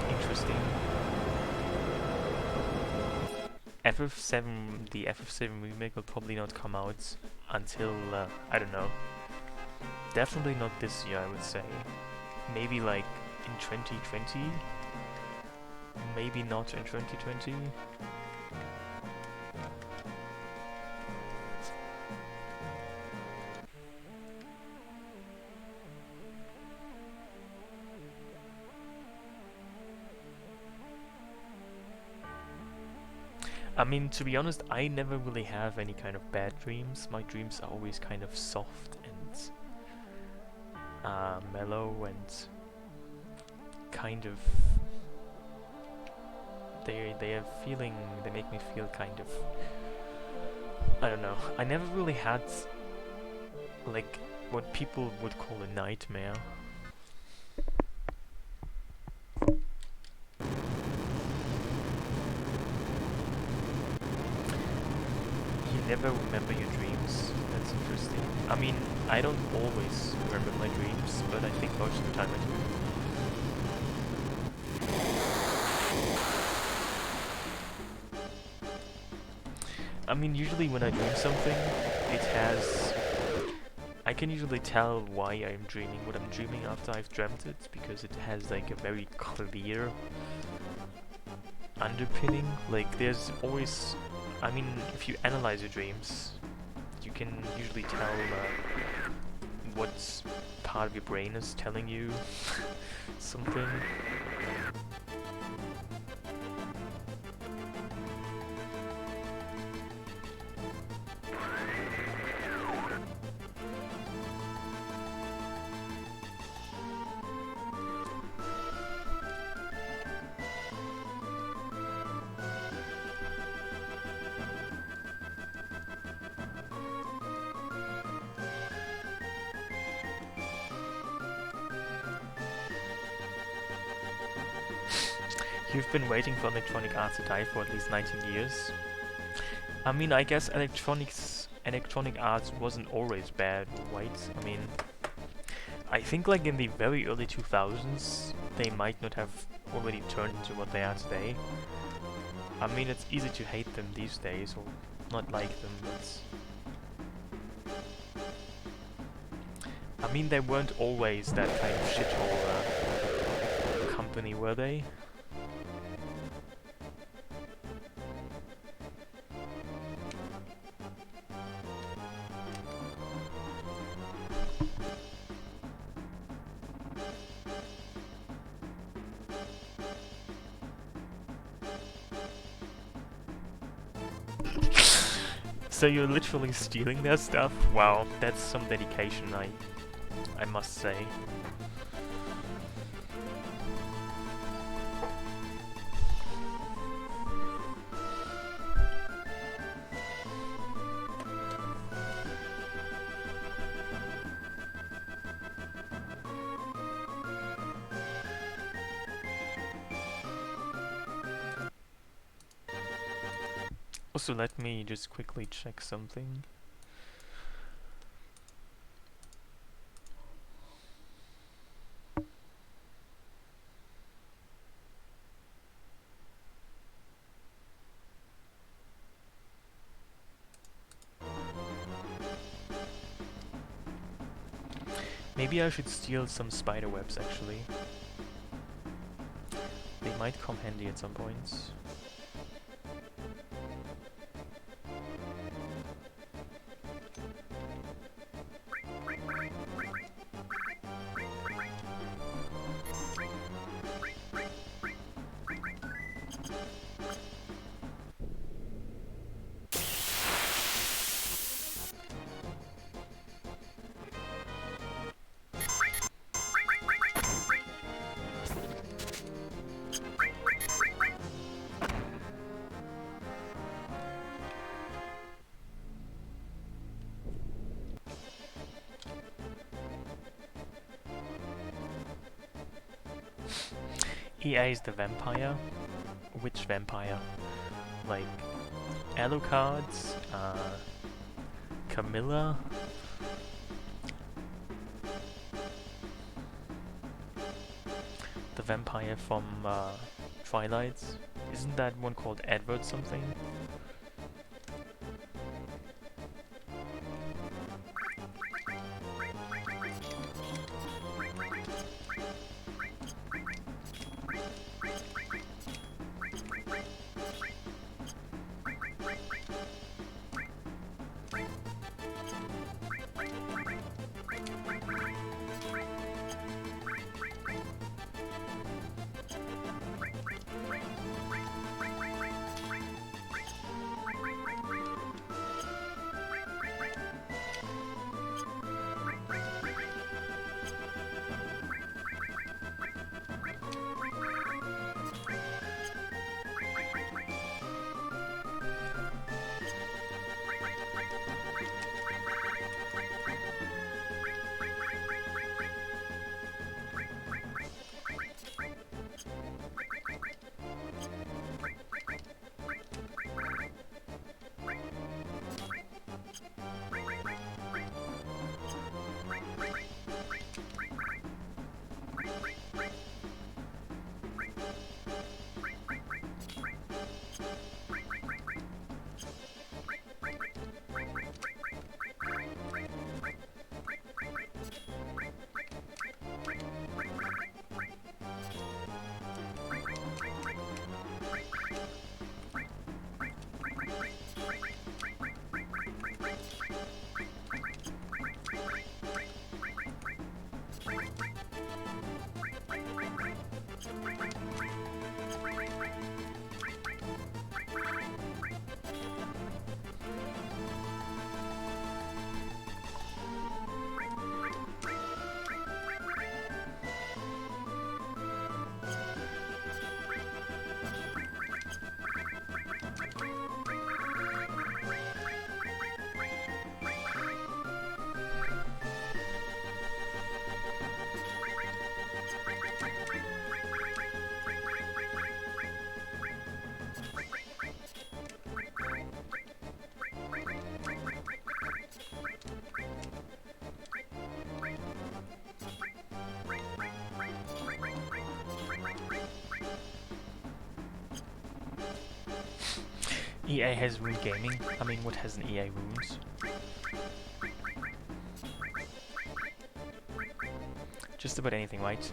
Interesting. FF7, the FF7 remake will probably not come out until, I don't know. Definitely not this year, I would say. Maybe like in 2020? Maybe not in 2020? I mean, to be honest, I never really have any kind of bad dreams. My dreams are always kind of soft and mellow and kind of... They make me feel kind of... I don't know. I never really had like what people would call a nightmare. Never remember your dreams. That's interesting. I mean, I don't always remember my dreams, but I think most of the time I do. I mean, usually when I dream something, I can usually tell why I'm dreaming what I'm dreaming after I've dreamt it, because it has like a very clear underpinning. Like, there's always... I mean, if you analyze your dreams, you can usually tell what part of your brain is telling you something. You've been waiting for Electronic Arts to die for at least 19 years. I mean, I guess Electronic Arts wasn't always bad, right? I mean, I think like in the very early 2000s, they might not have already turned into what they are today. I mean, it's easy to hate them these days, or not like them, but... I mean, they weren't always that kind of shithole company, were they? So you're literally stealing their stuff? Wow, that's some dedication, I must say. Also, let me just quickly check something. Maybe I should steal some spider webs, actually. They might come handy at some points. EA is the vampire? Which vampire? Like Alucard's? Camilla? The vampire from Twilight? Isn't that one called Edward something? EA has ruined gaming. I mean, what hasn't EA ruined? Just about anything, right?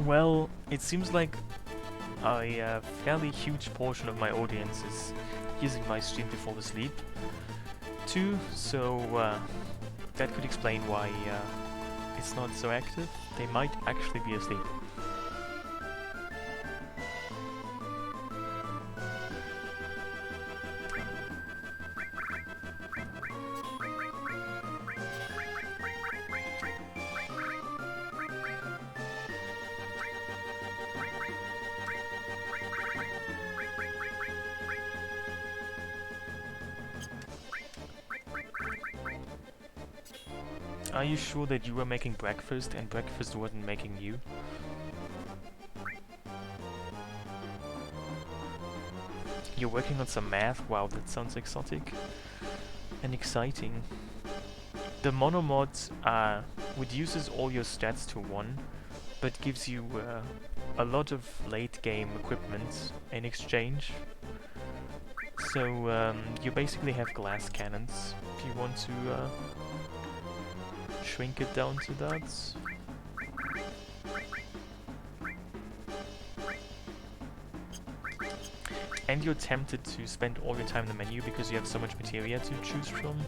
Well, it seems like a fairly huge portion of my audience is using my stream to fall asleep too, so that could explain why it's not so active. They might actually be asleep. Are you sure that you were making breakfast and breakfast wasn't making you? You're working on some math? Wow, that sounds exotic and exciting. The Monomod reduces all your stats to 1, but gives you a lot of late game equipment in exchange. So you basically have glass cannons if you want to shrink it down to that. And you're tempted to spend all your time in the menu because you have so much materia to choose from,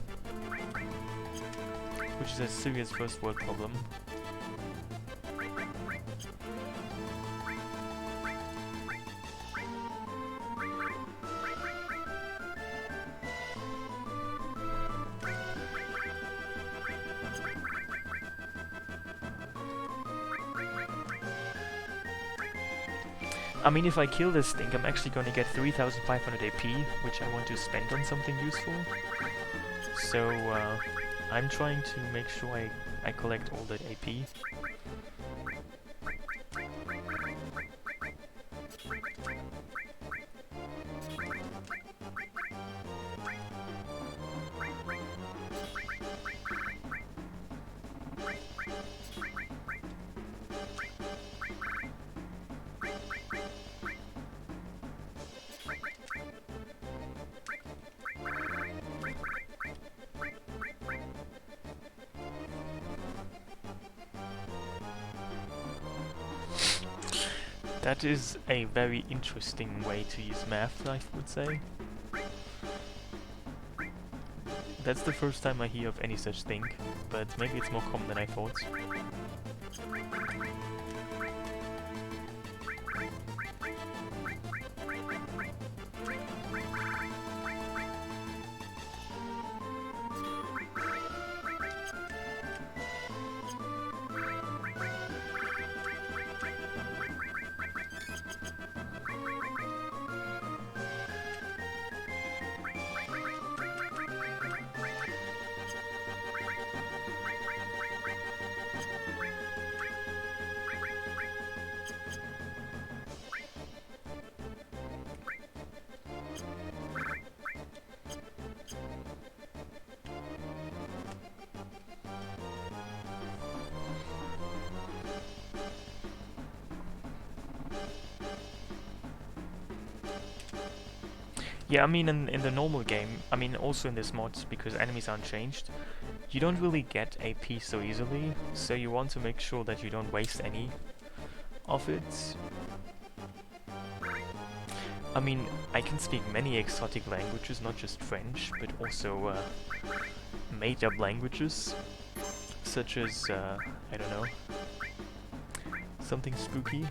which is a serious first world problem. I mean, if I kill this thing, I'm actually going to get 3,500 AP, which I want to spend on something useful. So, I'm trying to make sure I collect all that AP. That is a very interesting way to use math, I would say. That's the first time I hear of any such thing, but maybe it's more common than I thought. Yeah, I mean, in the normal game, I mean, also in this mod, because enemies aren't changed, you don't really get AP so easily, so you want to make sure that you don't waste any of it. I mean, I can speak many exotic languages, not just French, but also made-up languages, such as, I don't know, something spooky.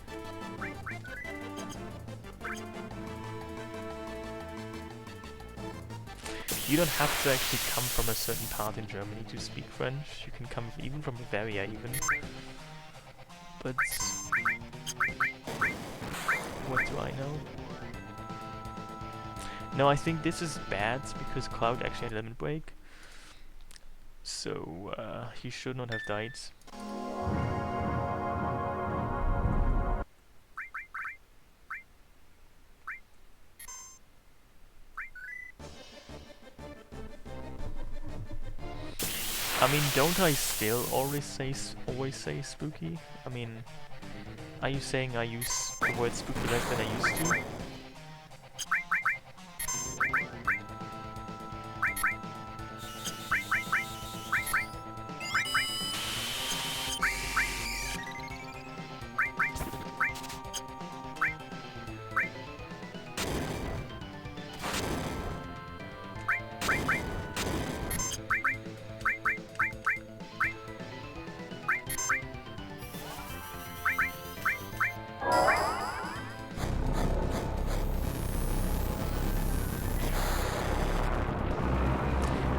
You don't have to actually come from a certain part in Germany to speak French. You can come even from Bavaria even. But what do I know? No, I think this is bad because Cloud actually had a limit break. So he should not have died. I mean, don't I still always say spooky? I mean, are you saying I use the word spooky less than I used to?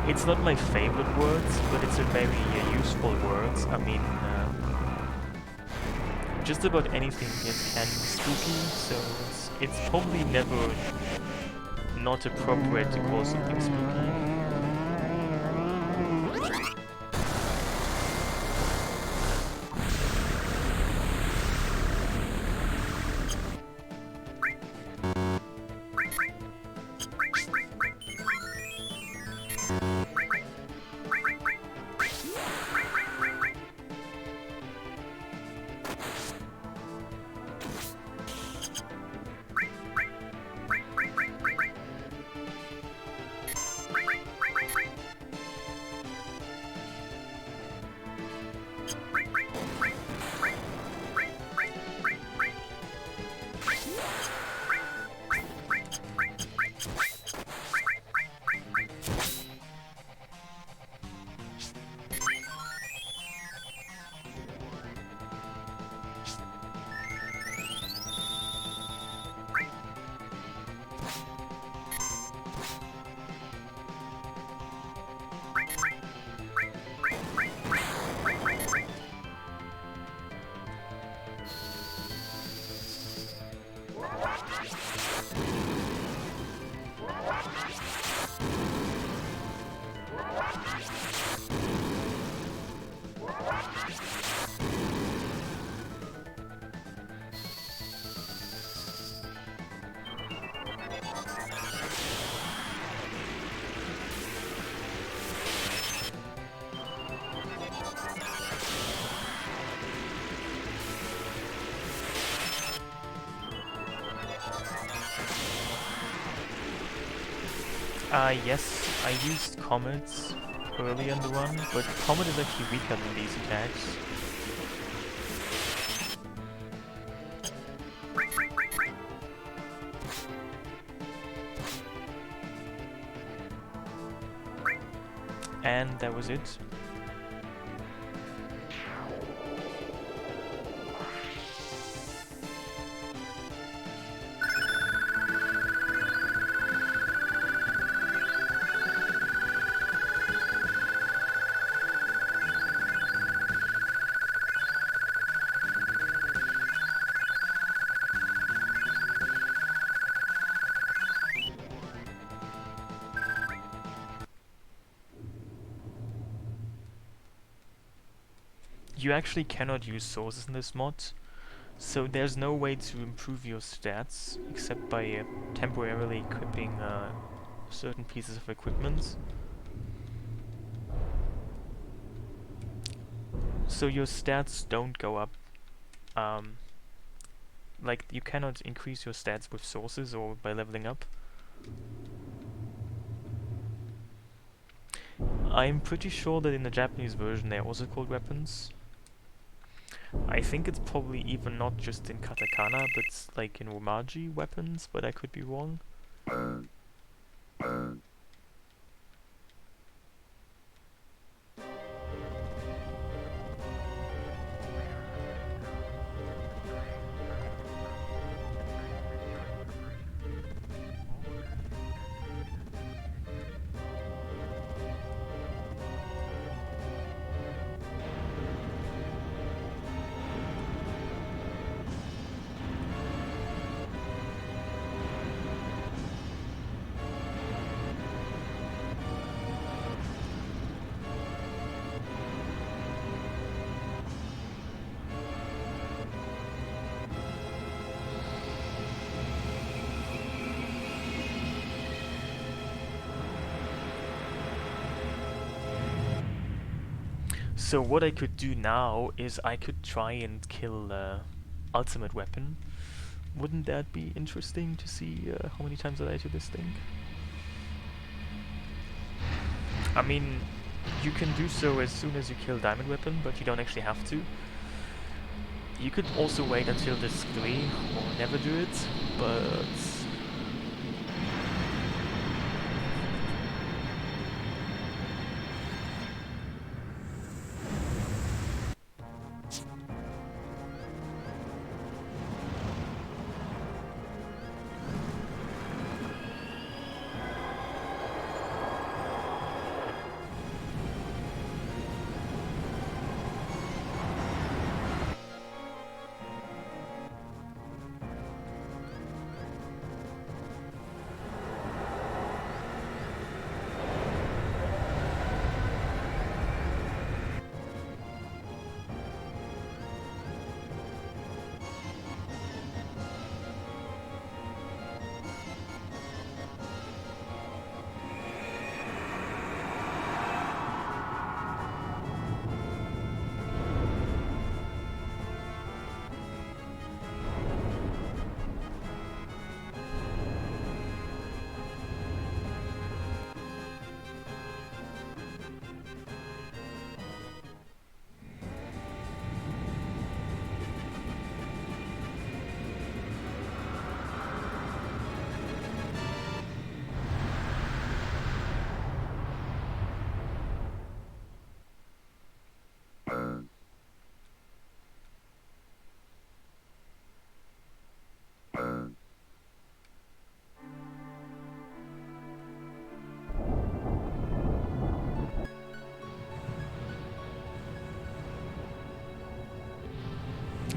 It's not my favorite words, but it's a very useful word. I mean, just about anything here can be spooky, so it's probably never not appropriate to call something spooky. Yes, I used Comets early in the run, but Comet is actually weaker than these attacks. And that was it. You actually cannot use sources in this mod, so there's no way to improve your stats except by temporarily equipping certain pieces of equipment. So your stats don't go up. Like, you cannot increase your stats with sources or by leveling up. I'm pretty sure that in the Japanese version they're also called weapons. I think it's probably even not just in katakana, but like in Romaji weapons, but I could be wrong. So what I could do now is I could try and kill ultimate weapon. Wouldn't that be interesting to see how many times I die to this thing? I mean, you can do so as soon as you kill diamond weapon, but you don't actually have to. You could also wait until disc 3 or never do it, but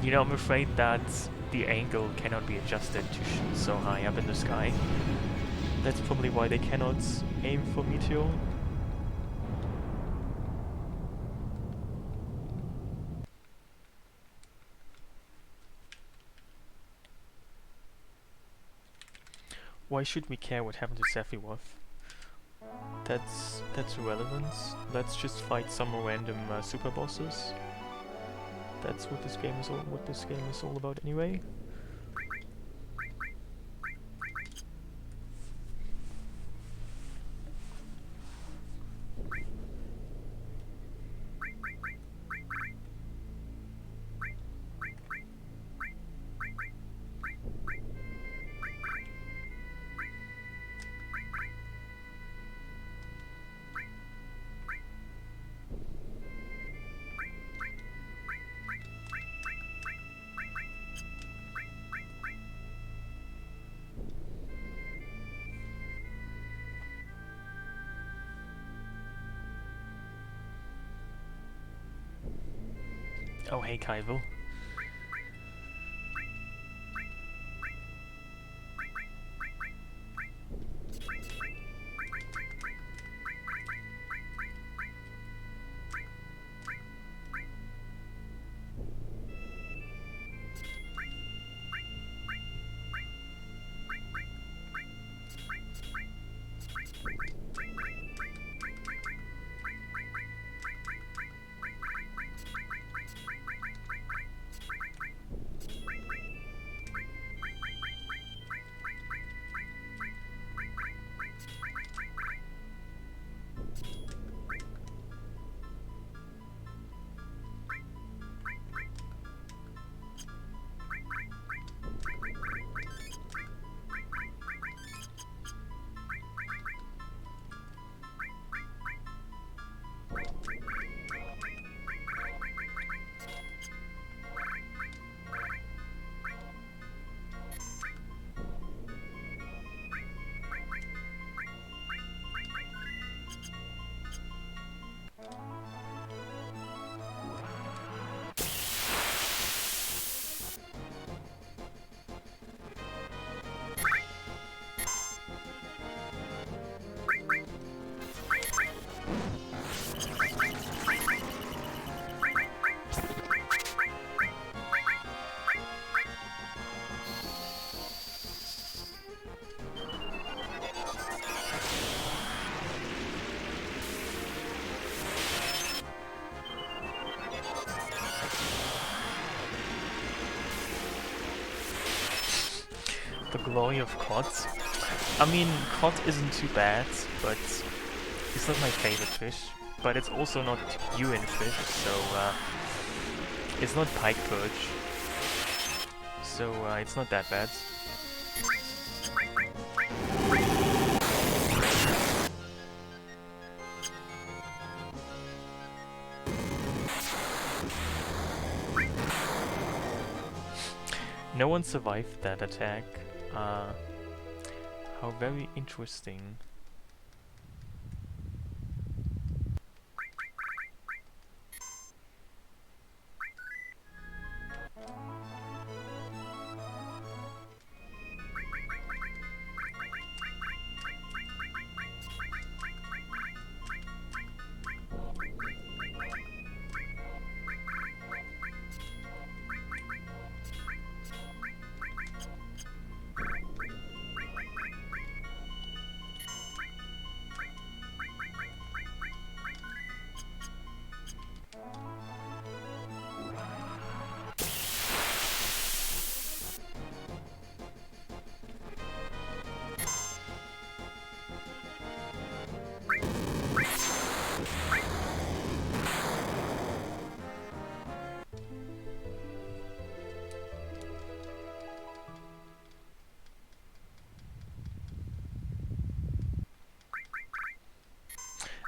You know, I'm afraid that the angle cannot be adjusted to shoot so high up in the sky. That's probably why they cannot aim for Meteor. Why should we care what happened to Sephiroth? That's irrelevant. Let's just fight some random super bosses. That's what this game is all about anyway. Oh hey Kaivel. The glory of COD. I mean, COD isn't too bad, but it's not my favorite fish. But it's also not UN fish, so it's not pike perch. So it's not that bad. No one survived that attack. How very interesting.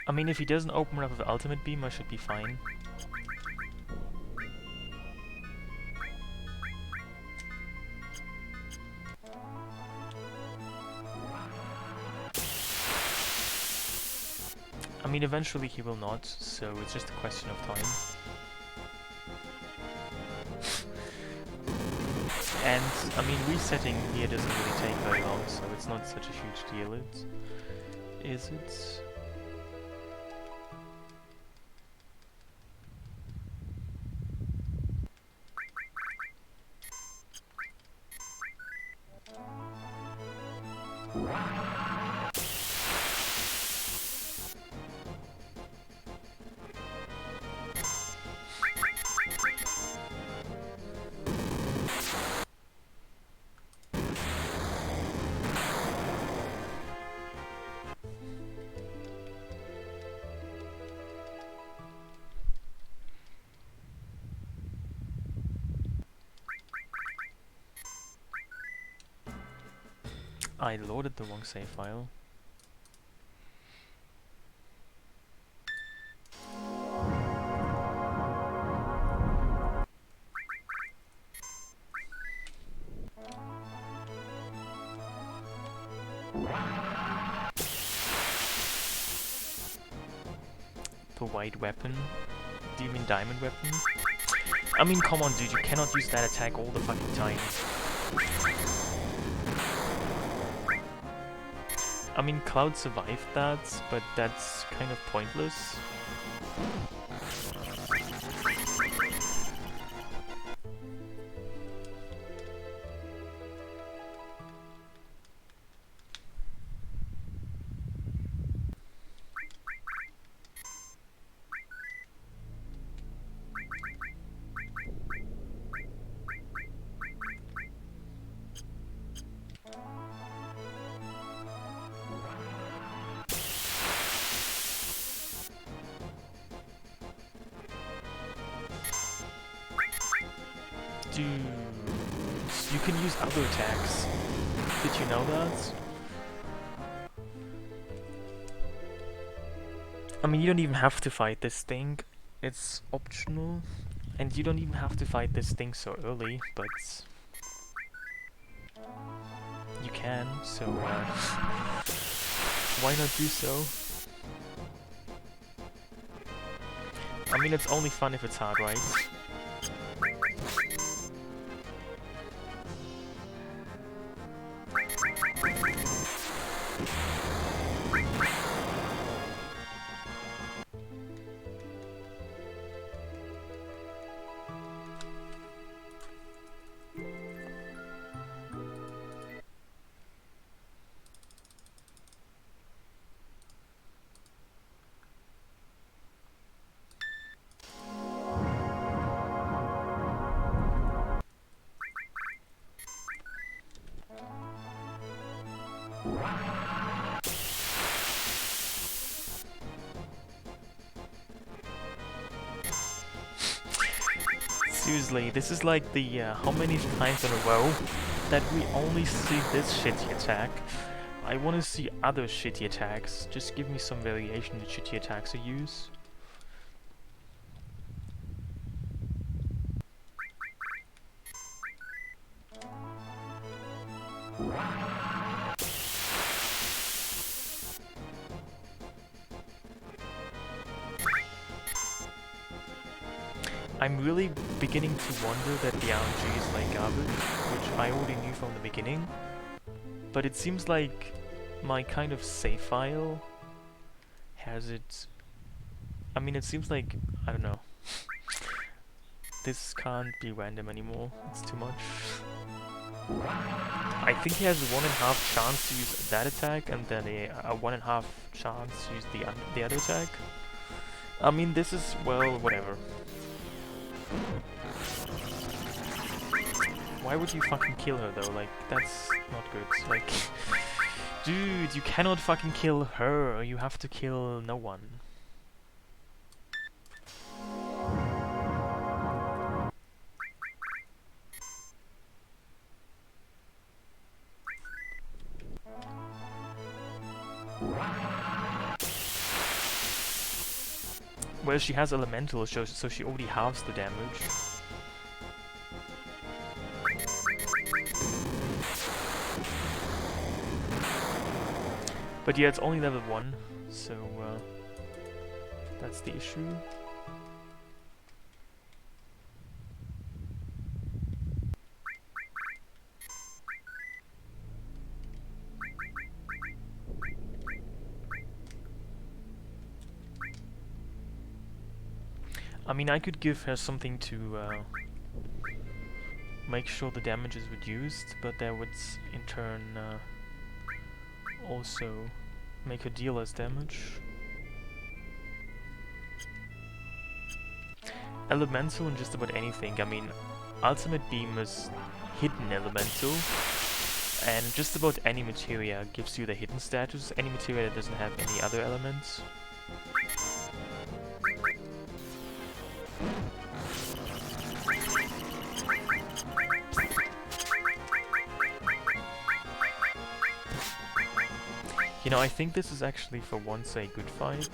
I mean, if he doesn't open up with ultimate beam, I should be fine. I mean, eventually he will not, so it's just a question of time. And, I mean, resetting here doesn't really take very long, so it's not such a huge deal, is it? I loaded the wrong save file. The white weapon? Do you mean diamond weapon? I mean, come on dude, you cannot use that attack all the fucking time. I mean, Cloud survived that, but that's kind of pointless. Dude, you can use other attacks. Did you know that? I mean, you don't even have to fight this thing. It's optional. And you don't even have to fight this thing so early, but you can, so why not do so? I mean, it's only fun if it's hard, right? Seriously, this is like the how many times in a row that we only see this shitty attack. I want to see other shitty attacks. Just give me some variation in the shitty attacks I use. I'm really beginning to wonder that the RNG is like garbage, which I already knew from the beginning. But it seems like my kind of save file has it... I mean, it seems like... I don't know. This can't be random anymore. It's too much. I think he has a 1.5 chance to use that attack, and then a 1.5 chance to use the other attack. I mean, this is, well, whatever. Why would you fucking kill her though? Like, that's not good. Like, dude, you cannot fucking kill her. You have to kill no one. Well, she has elemental, so she already halves the damage. But yeah, it's only level 1, so that's the issue. I mean, I could give her something to make sure the damage is reduced, but that would in turn also make her deal less damage. Elemental and just about anything. I mean, Ultimate Beam is hidden elemental, and just about any materia gives you the hidden status, any materia that doesn't have any other elements. You know, I think this is actually for once a good fight.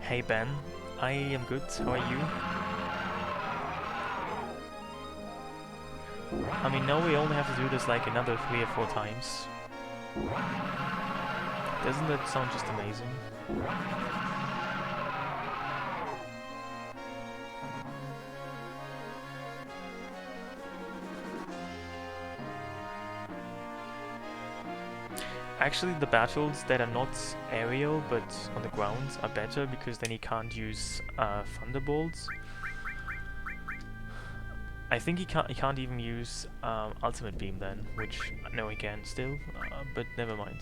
Hey Ben, I am good, how are you? I mean, now we only have to do this like another 3 or 4 times. Doesn't that sound just amazing? Actually, the battles that are not aerial but on the ground are better because then he can't use thunderbolts. I think he can't even use ultimate beam then, which no he can still, but never mind.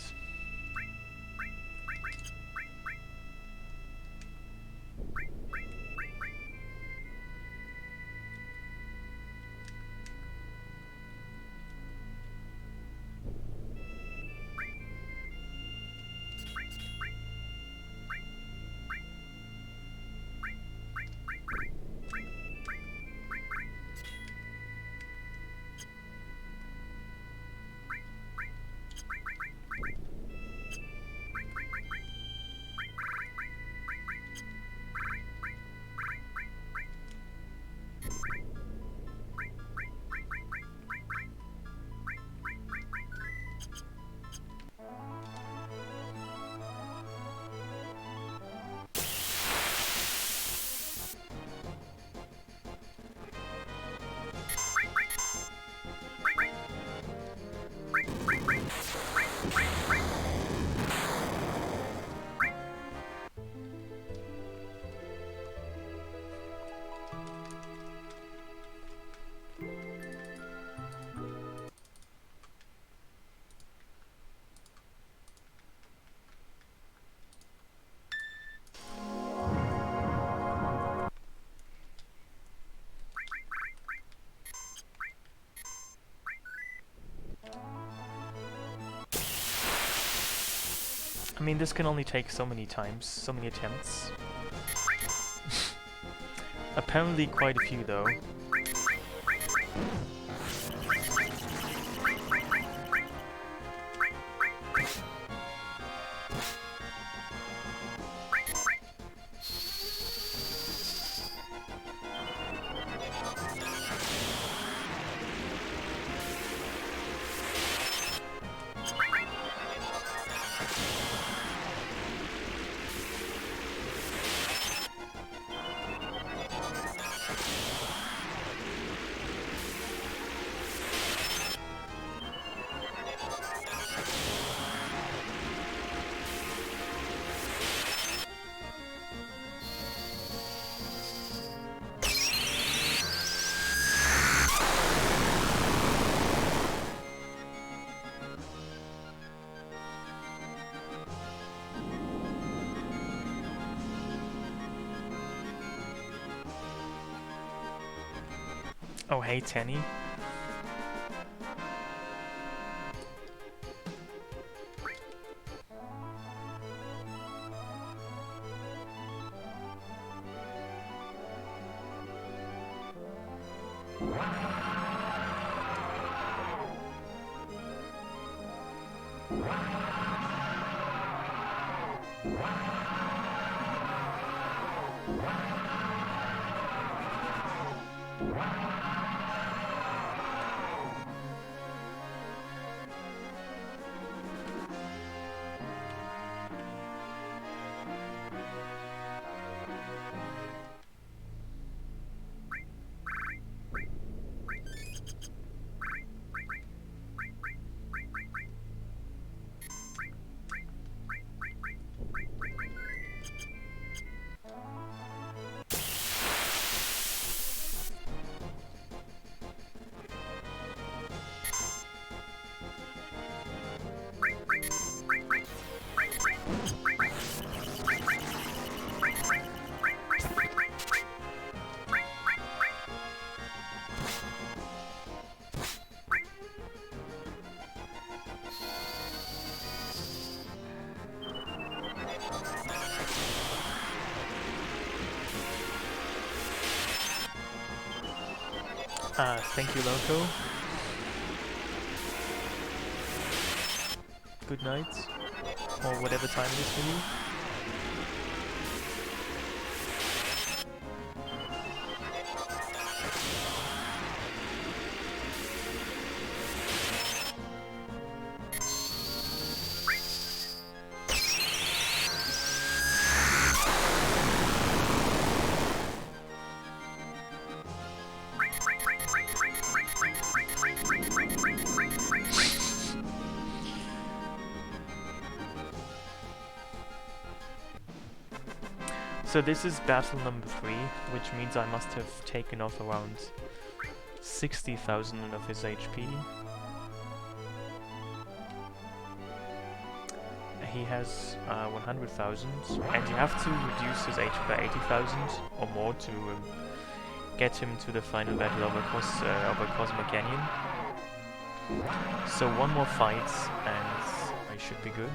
I mean, this can only take so many times, so many attempts. Apparently quite a few though. Oh hey Tenny. Thank you, Loco. Good night, or whatever time it is for you. So this is battle number 3, which means I must have taken off around 60,000 of his HP. He has 100,000, and you have to reduce his HP by 80,000 or more to get him to the final battle over Cosmo Canyon. So one more fight and I should be good.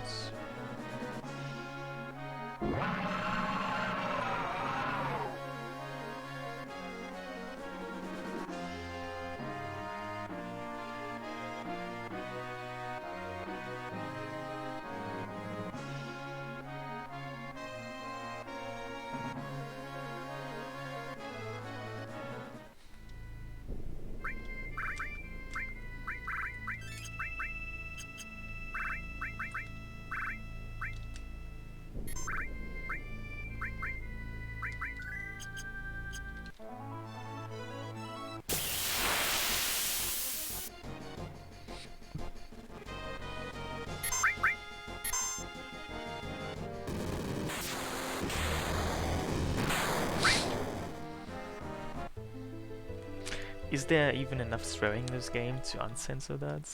Is there even enough swearing in this game to uncensor that?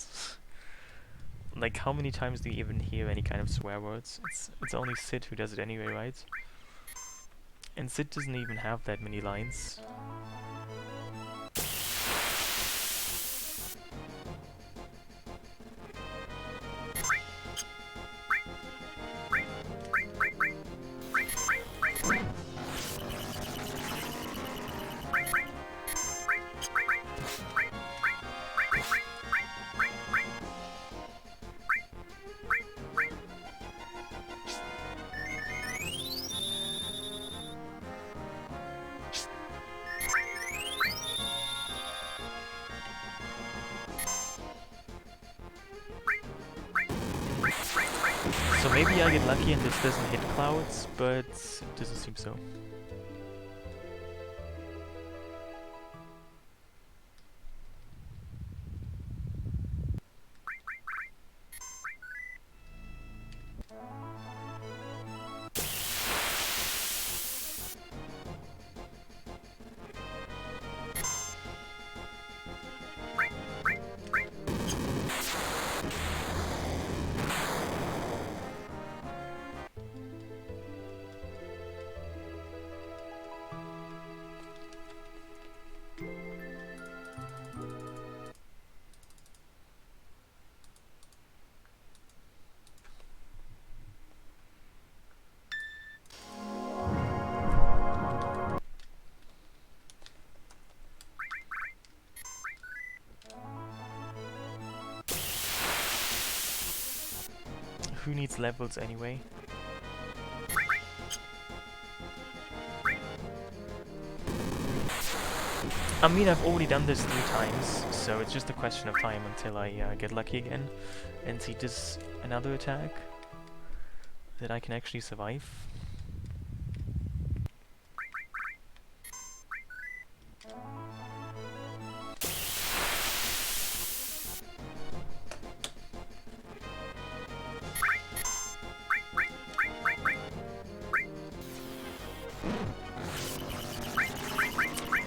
Like, how many times do you even hear any kind of swear words? It's only Sid who does it anyway, right? And Sid doesn't even have that many lines. So maybe I get lucky and this doesn't hit clouds, but it doesn't seem so. who needs levels anyway? I mean, I've already done this 3 times, so it's just a question of time until I get lucky again and he does another attack that I can actually survive.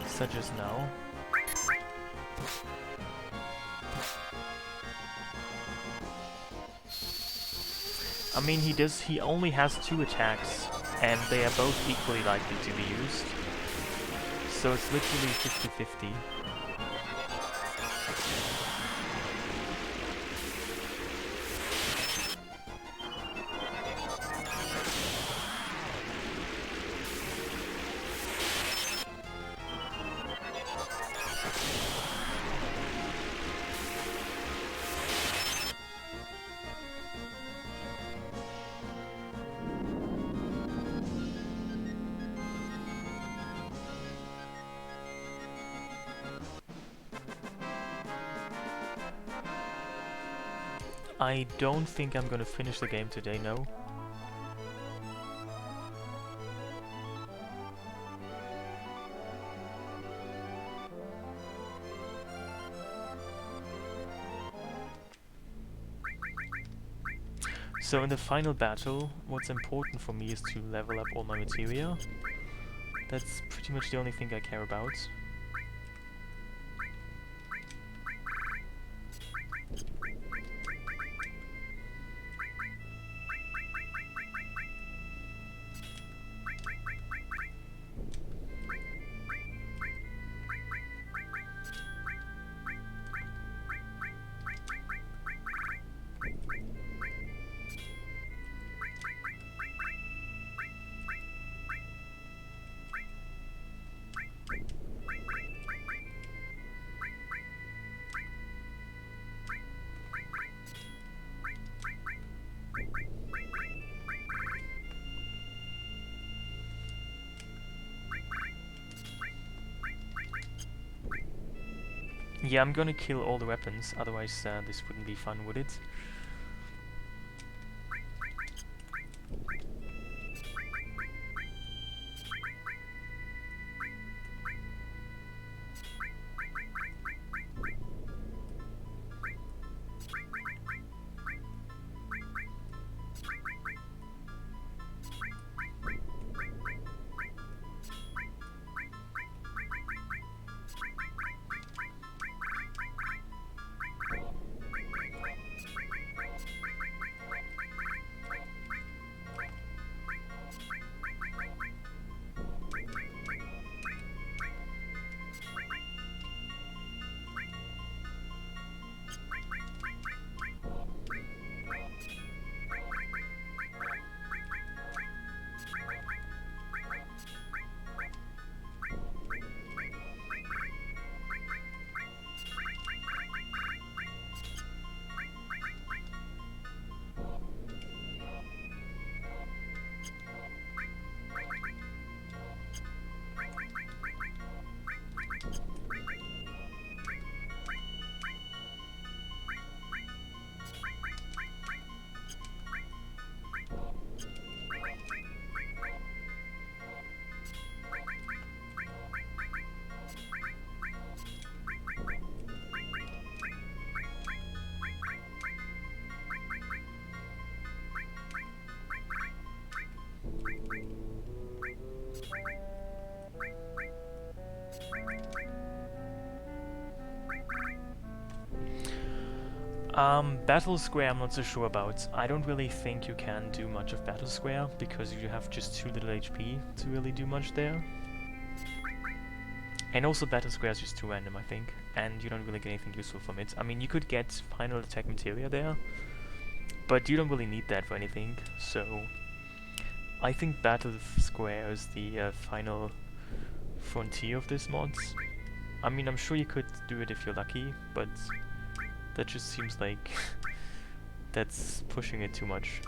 Such as now. I mean, he only has 2 attacks, and they are both equally likely to be used. So it's literally 50-50. I don't think I'm gonna finish the game today, no. So in the final battle, what's important for me is to level up all my materia. That's pretty much the only thing I care about. Yeah, I'm gonna kill all the weapons, otherwise this wouldn't be fun, would it? Battle Square I'm not so sure about. I don't really think you can do much of Battle Square, because you have just too little HP to really do much there. And also Battle Square is just too random, I think, and you don't really get anything useful from it. I mean, you could get final attack materia there, but you don't really need that for anything, so I think Battle Square is the final frontier of this mod. I mean, I'm sure you could do it if you're lucky, but that just seems like That's pushing it too much.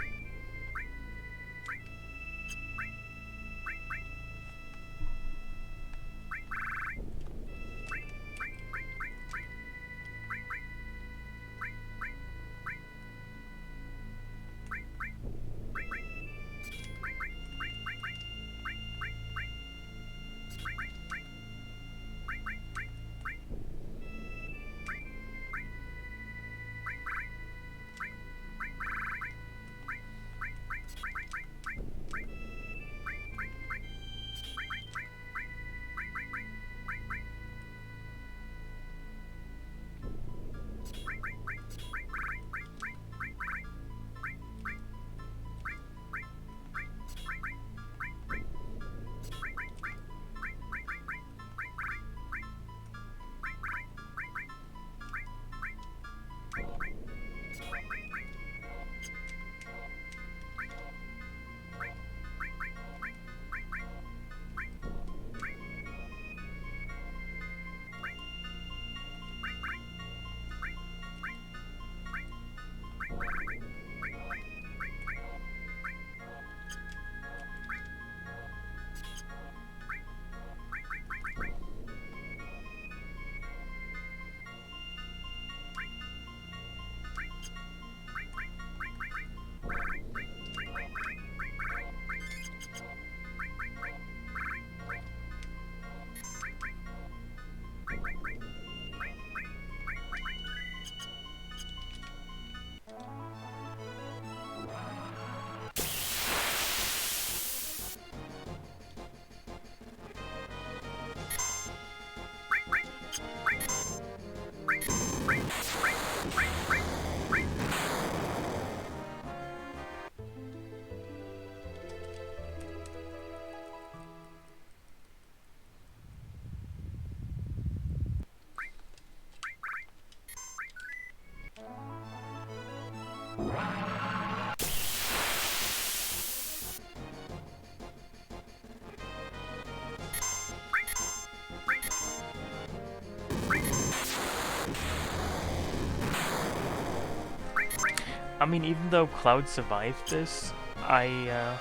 I mean, even though Cloud survived this, I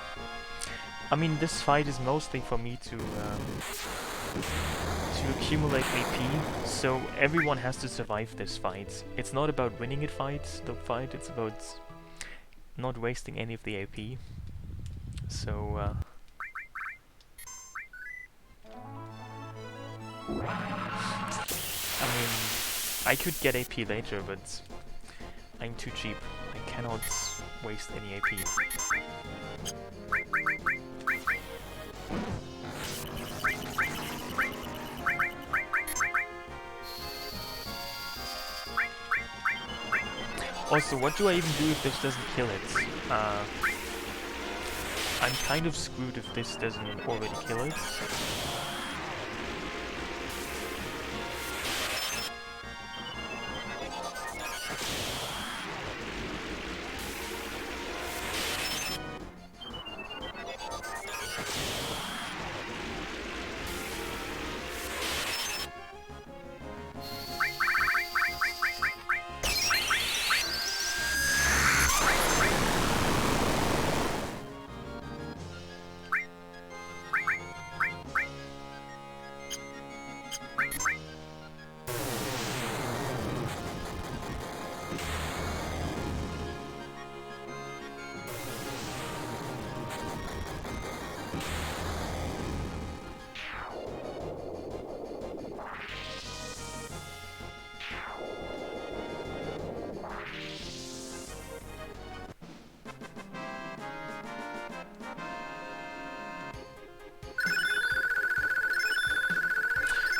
mean, this fight is mostly for me to accumulate AP, so everyone has to survive this fight. It's not about winning the fight, it's about not wasting any of the AP. So, I mean, I could get AP later, but I'm too cheap. I cannot waste any AP. Also, what do I even do if this doesn't kill it? I'm kind of screwed if this doesn't already kill it.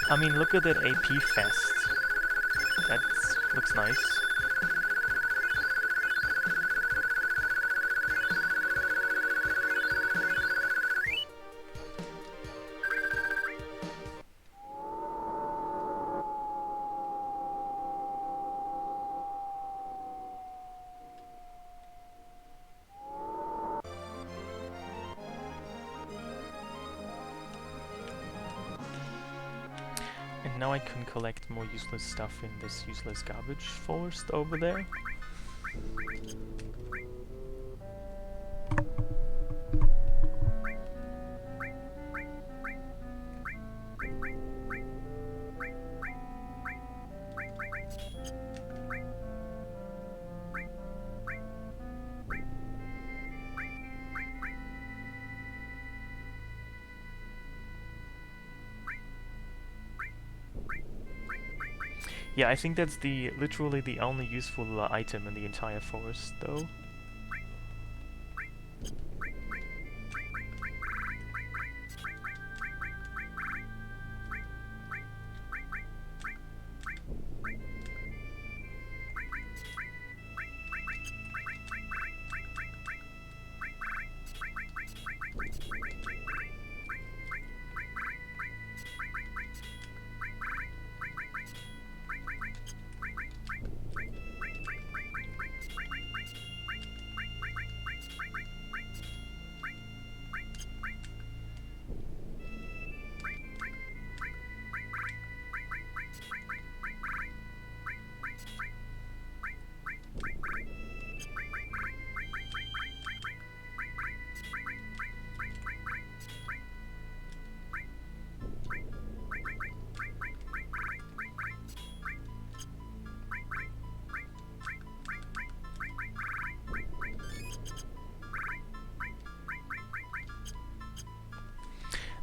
I mean, look at that AP fest. That looks nice. Now I can collect more useless stuff in this useless garbage forest over there. Yeah, I think that's literally the only useful item in the entire forest, though.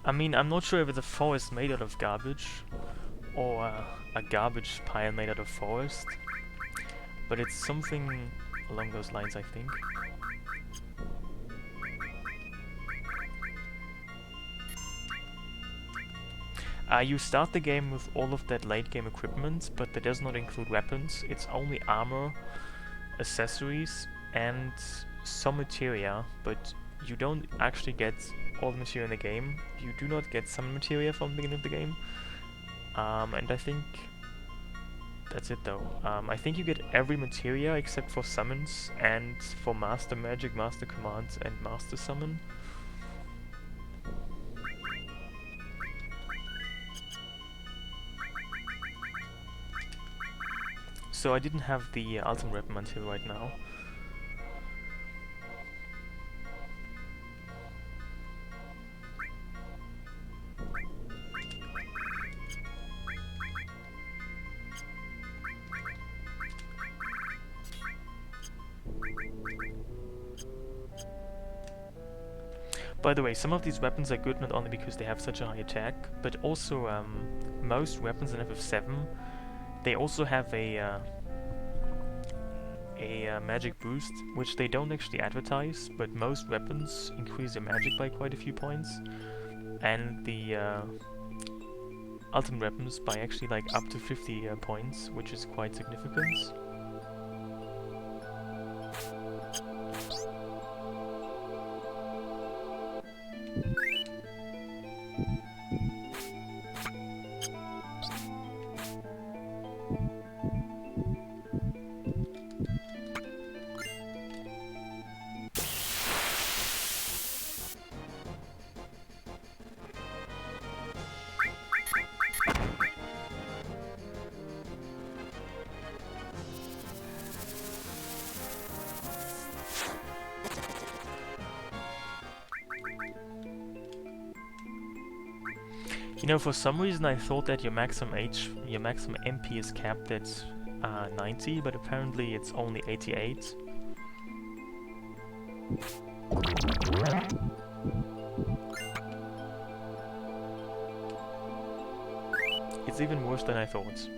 I mean, I'm not sure if it's a forest made out of garbage, or a garbage pile made out of forest, but it's something along those lines, I think. You start the game with all of that late game equipment, but that does not include weapons. It's only armor, accessories, and some materia, but you don't actually get all the materia in the game. You do not get some materia from the beginning of the game. And I think that's it though. I think you get every materia except for summons and for master magic, master commands, and master summon. So I didn't have the ultimate weapon until right now. By the way, some of these weapons are good not only because they have such a high attack, but also most weapons in FF7, they also have a magic boost, which they don't actually advertise, but most weapons increase your magic by quite a few points, and the ultimate weapons by actually like up to 50 points, which is quite significant. You know, for some reason I thought that your maximum MP is capped at 90, but apparently it's only 88. It's even worse than I thought.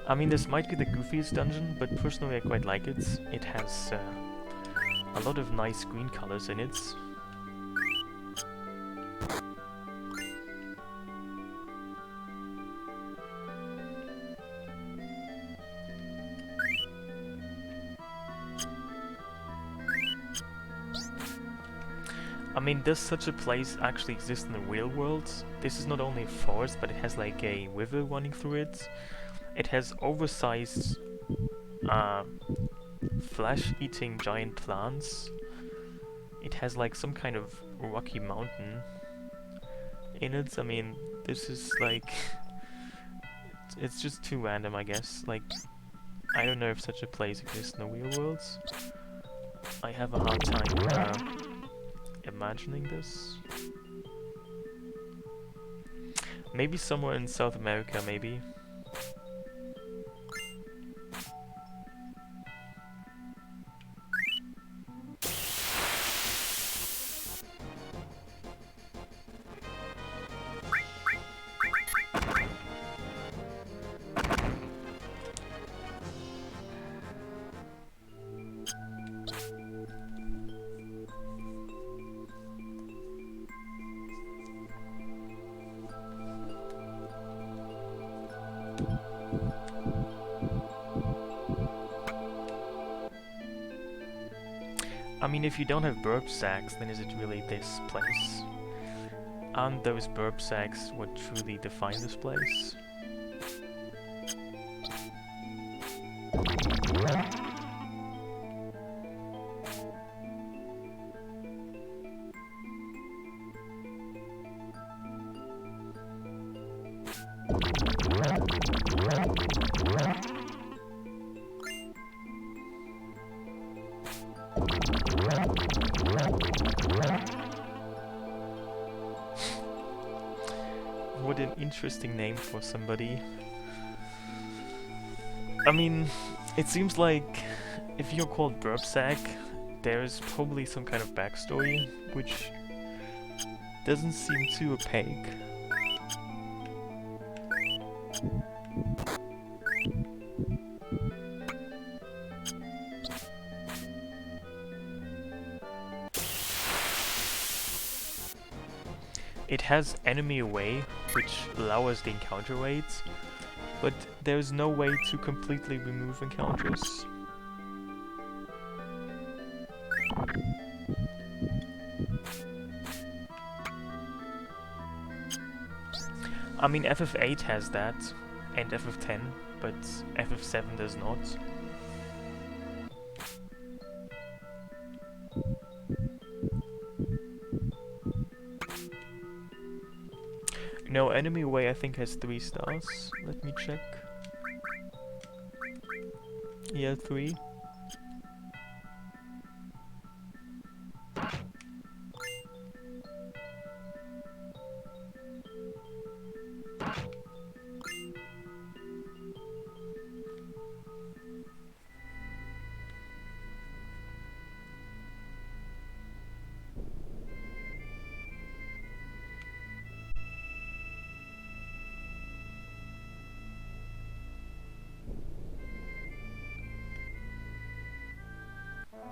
I mean, this might be the goofiest dungeon, but personally I quite like it. It has a lot of nice green colors in it. I mean, does such a place actually exist in the real world? This is not only a forest, but it has like a river running through it. It has oversized uh, flesh-eating giant plants. It has like some kind of rocky mountain in it. I mean, this is like it's just too random, I guess. Like, I don't know if such a place exists in the real world. I have a hard time imagining this. Maybe somewhere in South America, maybe. I mean, if you don't have burp sacks, then is it really this place? Aren't those burp sacks what truly define this place? What an interesting name for somebody. I mean, it seems like if you're called Burpsack, there's probably some kind of backstory, which doesn't seem too opaque. It has enemy away, which lowers the encounter rates, but there's no way to completely remove encounters. I mean, FF8 has that, and FF10, but FF7 does not. No, enemy away I think has 3 stars. Let me check. Yeah, 3.